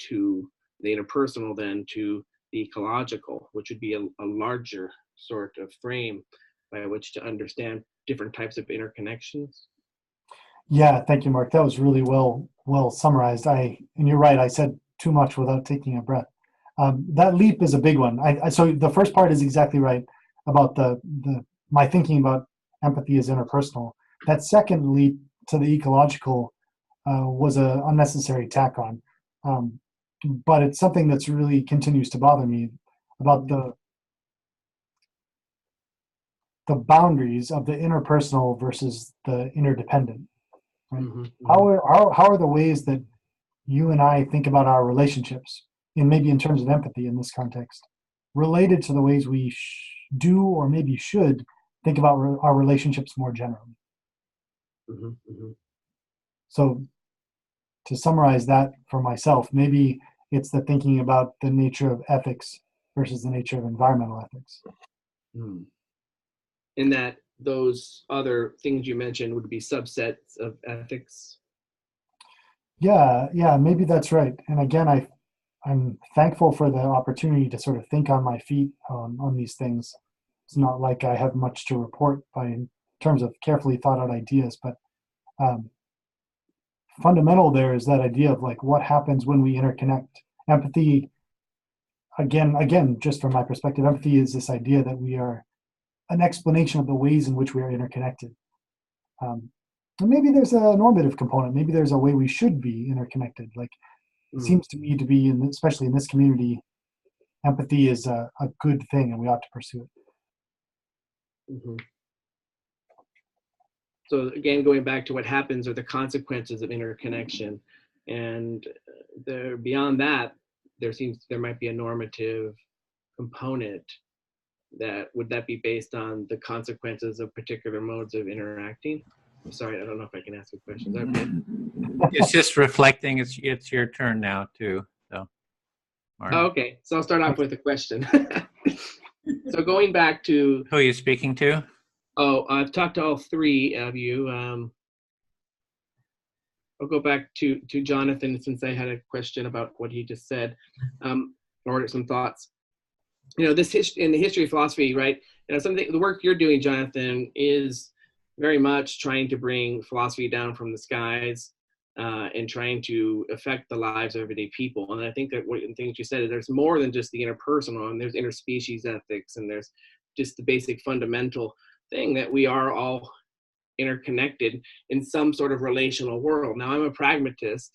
to the interpersonal, then to the ecological, which would be a larger sort of frame by which to understand different types of interconnections. Yeah, thank you, Mark. That was really well summarized. And you're right. I said too much without taking a breath. That leap is a big one. So the first part is exactly right about my thinking about empathy as interpersonal. That second leap to the ecological was an unnecessary tack on. But it's something that's really continues to bother me about the boundaries of the interpersonal versus the interdependent. Right? Mm-hmm. How are the ways that you and I think about our relationships, and maybe in terms of empathy in this context, related to the ways we do or maybe should think about our relationships more generally? Mm-hmm. Mm-hmm. So to summarize that for myself, maybe it's the thinking about the nature of ethics versus the nature of environmental ethics. Mm. In that those other things you mentioned would be subsets of ethics. Yeah, maybe that's right. And again, I'm thankful for the opportunity to sort of think on my feet on these things. It's not like I have much to report in terms of carefully thought out ideas, but fundamental there is that idea of like what happens when we interconnect. Empathy, again, just from my perspective, empathy is this idea that we are an explanation of the ways in which we are interconnected. And maybe there's a normative component. Maybe there's a way we should be interconnected. Like it seems to me to be, especially in this community, empathy is a good thing, and we ought to pursue it. Mm-hmm. So again, going back to what happens or the consequences of interconnection, and beyond that, there might be a normative component. Would that be based on the consequences of particular modes of interacting? I'm sorry, I don't know if I can ask a question. Is that okay? It's just reflecting. It's your turn now too. So, oh, okay. So I'll start off with a question. So going back to who are you speaking to? Oh, I've talked to all three of you. I'll go back to Jonathan since I had a question about what he just said, or some thoughts. This in the history of philosophy, right? The work you're doing, Jonathan, is very much trying to bring philosophy down from the skies and trying to affect the lives of everyday people. And I think that one of the things you said is there's more than just the interpersonal, and there's interspecies ethics, and there's just the basic fundamental thing that we are all interconnected in some sort of relational world. Now, I'm a pragmatist,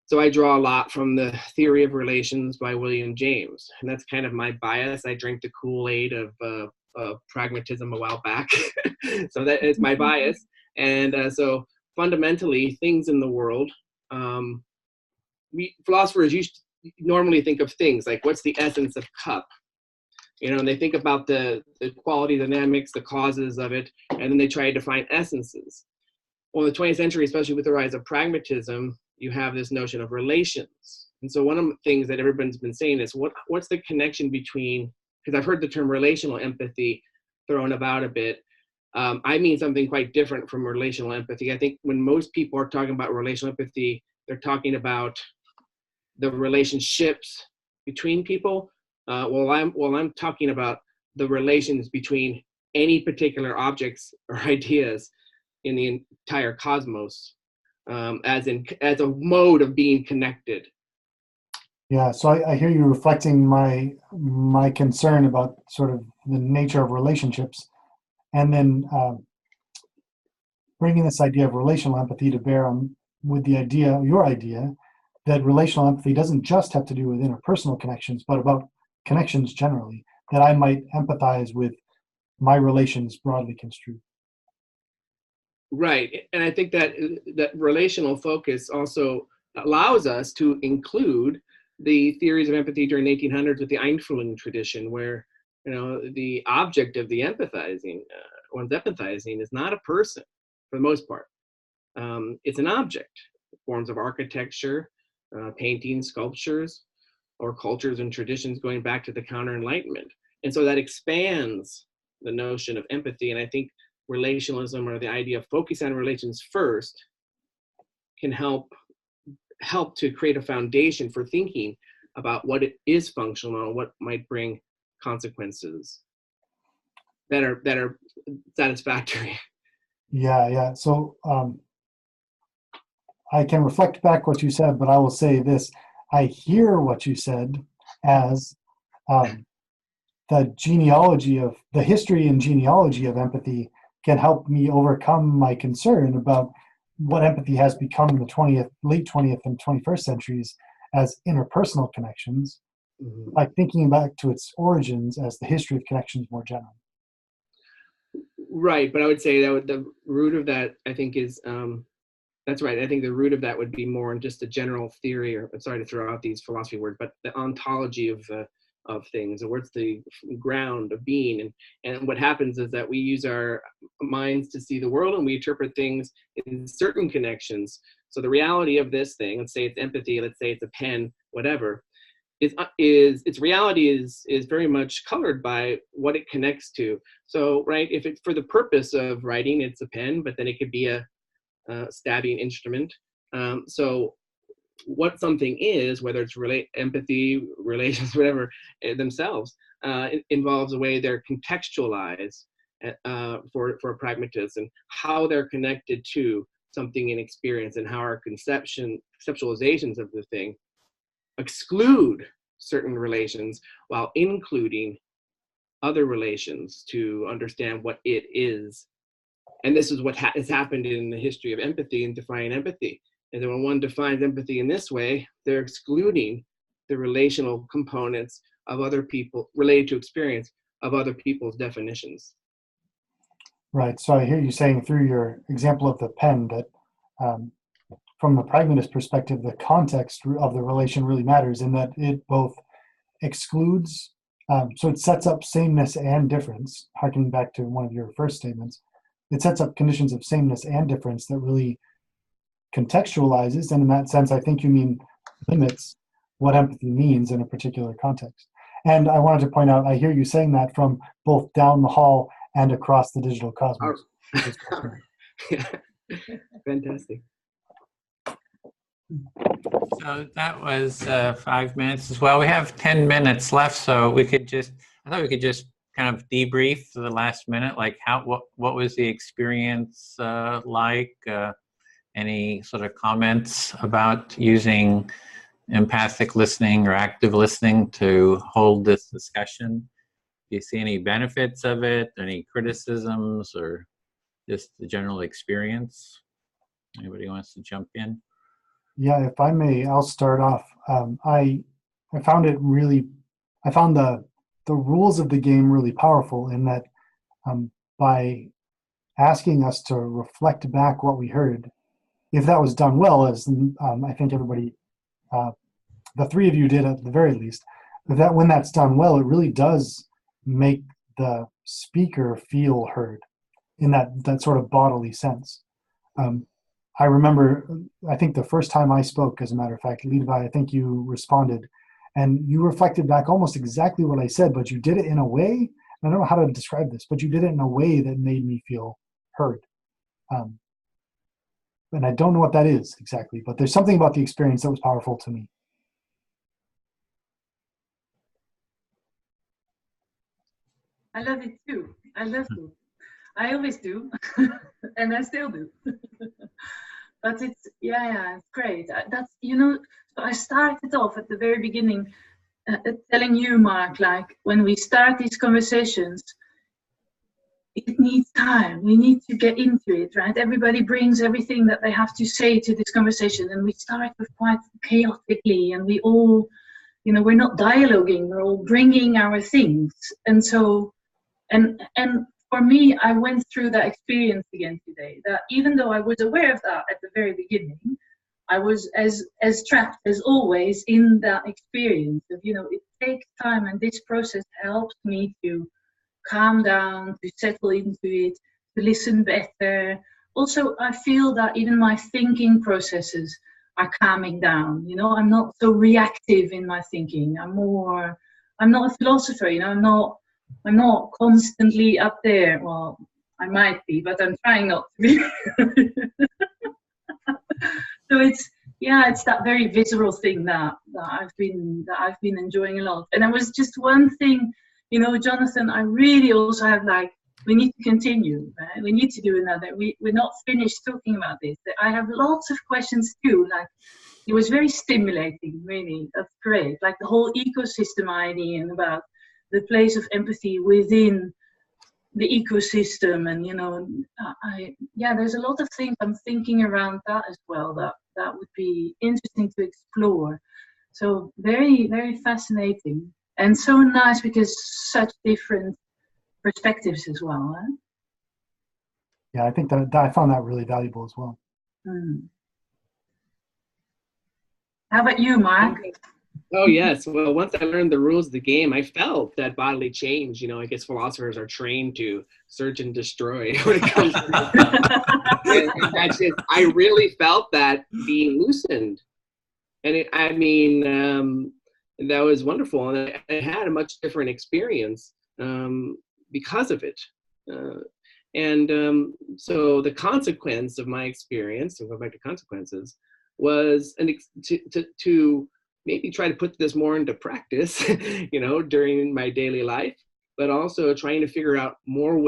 so I draw a lot from the theory of relations by William James, and that's kind of my bias. I drank the Kool-Aid of pragmatism a while back, so that is my bias. And so fundamentally, things in the world, philosophers normally think of things like, what's the essence of cup? And they think about the quality dynamics, the causes of it, and then they try to define essences. Well, in the 20th century, especially with the rise of pragmatism, you have this notion of relations. And so one of the things that everyone's been saying is, what's the connection between, because I've heard the term relational empathy thrown about a bit. I mean something quite different from relational empathy. I think when most people are talking about relational empathy, they're talking about the relationships between people. Well, I'm talking about the relations between any particular objects or ideas in the entire cosmos, as a mode of being connected. Yeah, so I hear you reflecting my concern about sort of the nature of relationships, and then bringing this idea of relational empathy to bear on with the idea, your idea, that relational empathy doesn't just have to do with interpersonal connections, but about connections generally, that I might empathize with my relations broadly construed. Right, and I think that that relational focus also allows us to include the theories of empathy during the 1800s with the Einfühlung tradition, where the object of the empathizing, one's empathizing, is not a person for the most part. It's an object, forms of architecture, paintings, sculptures, or cultures and traditions going back to the counter-enlightenment. And so that expands the notion of empathy. And I think relationalism, or the idea of focusing on relations first, can help to create a foundation for thinking about what it is functional and what might bring consequences that are satisfactory. Yeah. So I can reflect back what you said, but I will say this: I hear what you said as the history and genealogy of empathy can help me overcome my concern about what empathy has become in the late 20th and 21st centuries as interpersonal connections, by thinking back to its origins as the history of connections more generally. Right, but I would say that the root of that, I think, is that's right. I think the root of that would be more in just a general theory, or I'm sorry to throw out these philosophy words, but the ontology of things, or what's the ground of being. And what happens is that we use our minds to see the world, and we interpret things in certain connections. So the reality of this thing, let's say it's empathy, let's say it's a pen, whatever, is its reality is very much colored by what it connects to. So, right, if it's for the purpose of writing, it's a pen, but then it could be a stabbing instrument. So what something is, whether it's empathy, relations, whatever, themselves, it involves a way they're contextualized for a pragmatist, and how they're connected to something in experience, and how our conceptualizations of the thing exclude certain relations while including other relations to understand what it is. And this is what has happened in the history of empathy and defining empathy. And then when one defines empathy in this way, they're excluding the relational components of other people related to experience of other people's definitions. Right. So I hear you saying through your example of the pen that from a pragmatist perspective, the context of the relation really matters, in that it both excludes, so it sets up sameness and difference, harkening back to one of your first statements. It sets up conditions of sameness and difference that really contextualizes, and in that sense, I think you mean limits what empathy means in a particular context. And I wanted to point out, I hear you saying that from both down the hall and across the digital cosmos. Fantastic. So that was 5 minutes as well. We have 10 minutes left, so I thought we could just kind of debrief the last minute, like what was the experience like? Any sort of comments about using empathic listening or active listening to hold this discussion? Do you see any benefits of it, any criticisms, or just the general experience? Anybody wants to jump in? Yeah, if I may, I'll start off. I found the rules of the game really powerful, in that by asking us to reflect back what we heard, if that was done well, as I think everybody, the three of you did at the very least, that when that's done well, it really does make the speaker feel heard in that sort of bodily sense. I remember, I think the first time I spoke, as a matter of fact, Levi, I think you responded, and you reflected back almost exactly what I said, but you did it in a way, I don't know how to describe this, but you did it in a way that made me feel heard. And I don't know what that is exactly, but there's something about the experience that was powerful to me. I love it too. I love it. I always do, and I still do. But it's it's great. That's so I started off at the very beginning telling you, Mark, like when we start these conversations, it needs time. We need to get into it, right? Everybody brings everything that they have to say to this conversation, and we start with quite chaotically, and we all, we're not dialoguing, we're all bringing our things. And so, and for me, I went through that experience again today, that even though I was aware of that at the very beginning, I was as trapped as always in that experience of, it takes time, and this process helps me to calm down, to settle into it, to listen better. Also, I feel that even my thinking processes are calming down. I'm not so reactive in my thinking. I'm not a philosopher, I'm not constantly up there. Well, I might be, but I'm trying not to be. So it's that very visceral thing that I've been enjoying a lot. And there was just one thing, Jonathan, I really also have we need to continue, right? We need to do another. We're not finished talking about this. I have lots of questions too. It was very stimulating, really. That's great. Like the whole ecosystem idea and about the place of empathy within the ecosystem, and there's a lot of things I'm thinking around that as well. That would be interesting to explore. So very, very fascinating, and so nice because such different perspectives as well. Huh? Yeah, I think that I found that really valuable as well. How about you, Mark? Oh, yes. Well, once I learned the rules of the game, I felt that bodily change, I guess philosophers are trained to search and destroy when it comes to and that's it. I really felt that being loosened. And that was wonderful. And I had a much different experience because of it. So the consequence of my experience, to go back to consequences, was to maybe try to put this more into practice, during my daily life, but also trying to figure out more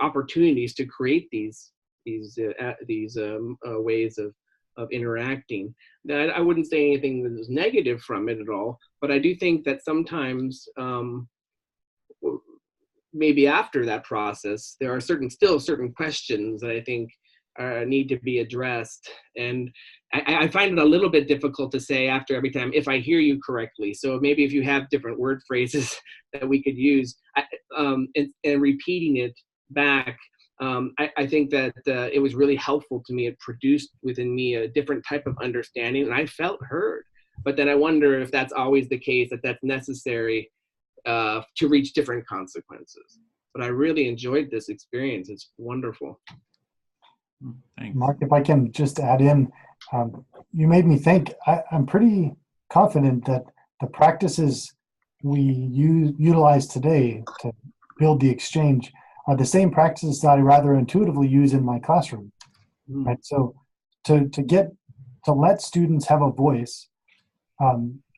opportunities to create these ways of interacting. That I wouldn't say anything that was negative from it at all, but I do think that sometimes, maybe after that process, there are still certain questions that I think need to be addressed. And I find it a little bit difficult to say after every time, if I hear you correctly. So maybe if you have different word phrases that we could use, and repeating it back, I think that it was really helpful to me. It produced within me a different type of understanding, and I felt heard. But then I wonder if that's always the case, that's necessary to reach different consequences. But I really enjoyed this experience. It's wonderful. Thanks. Mark, if I can just add in, you made me think. I'm pretty confident that the practices we utilize today to build the exchange are the same practices that I rather intuitively use in my classroom. Right. So to let students have a voice,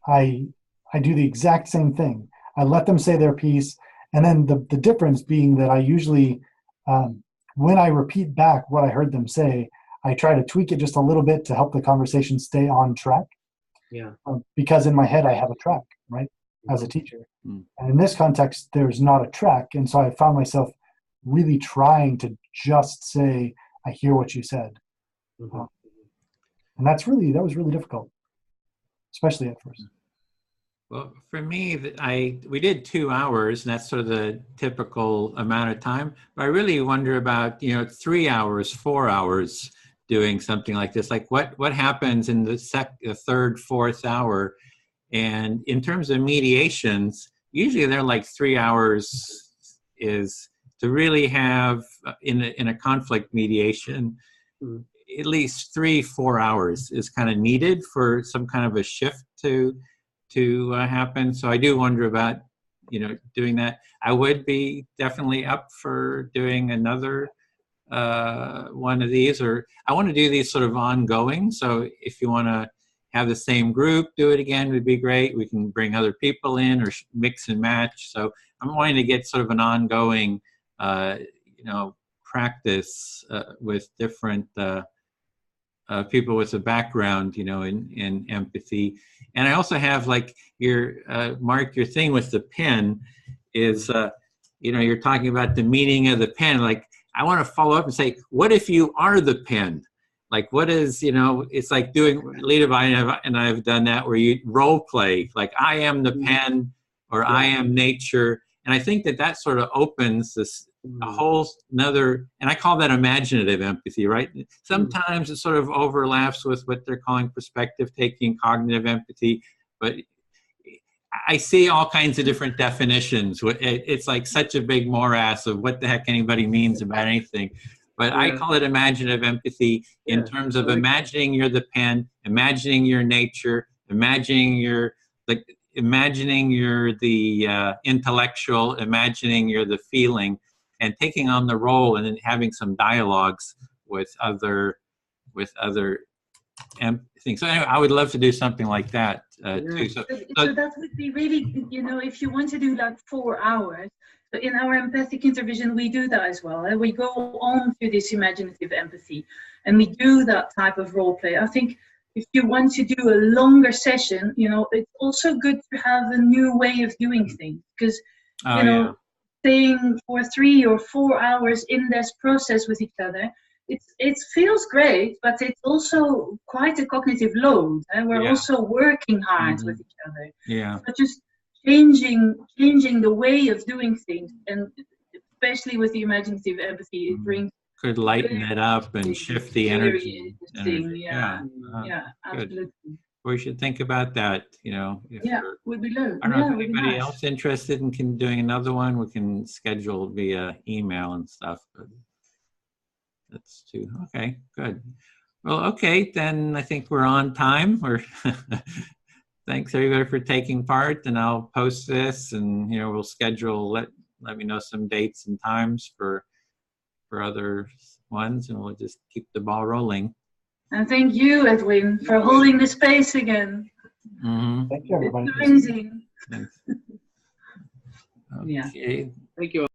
I do the exact same thing. I let them say their piece, and then the difference being that I usually, when I repeat back what I heard them say, I try to tweak it just a little bit to help the conversation stay on track. Yeah. Because in my head I have a track, right, as a teacher. And in this context, there's not a track, and so I found myself really trying to just say, "I hear what you said," and that was really difficult, especially at first. Well, for me, we did 2 hours, and that's sort of the typical amount of time. But I really wonder about 3 hours, 4 hours doing something like this. Like what happens in the third, fourth hour? And in terms of mediations, usually they're like 3 hours is to really have in a conflict mediation. At least 3-4 hours is kind of needed for some kind of a shift to happen. So I do wonder about, doing that. I would be definitely up for doing another one of these, or I want to do these sort of ongoing. So if you want to have the same group do it again, would be great. We can bring other people in or mix and match. So I'm wanting to get sort of an ongoing, practice with different people with a background, in empathy. And I also have like Mark, your thing with the pen is you know, you're talking about the meaning of the pen. Like, I want to follow up and say, what if you are the pen? Like, what is, you know, it's like doing, Lita and I have done that where you role play, like, I am the pen, or I am nature. And I think that that sort of opens this a whole nother, and I call that imaginative empathy, right? Sometimes it sort of overlaps with what they're calling perspective taking, cognitive empathy, but I see all kinds of different definitions. It's like such a big morass of what the heck anybody means about anything. But I call it imaginative empathy in terms of imagining you're the pen, imagining your nature, imagining you're the intellectual, imagining you're the feeling, and taking on the role and then having some dialogues with other things. So anyway, I would love to do something like that too. So that would be really, you know, if you want to do like 4 hours. So in our empathic intervision, we do that as well. And we go on to this imaginative empathy, and we do that type of role play. I think if you want to do a longer session, you know, it's also good to have a new way of doing things, because, you know, staying for 3 or 4 hours in this process with each other, it feels great, but it's also quite a cognitive load, and we're also working hard with each other. So just changing the way of doing things, and especially with the imaginative empathy, it brings could lighten it up and shift the energy. Yeah, absolutely. We should think about that, you know. Would be low. I don't know if anybody else interested in doing another one. We can schedule via email and stuff. But that's too okay. Good. Well, okay, then I think we're on time. Thanks everybody for taking part, and I'll post this, and you know, we'll schedule. Let me know some dates and times for other ones, and we'll just keep the ball rolling. And thank you, Edwin, for holding the space again. Thank you, everybody. It's amazing. Thanks. Okay. Thank you.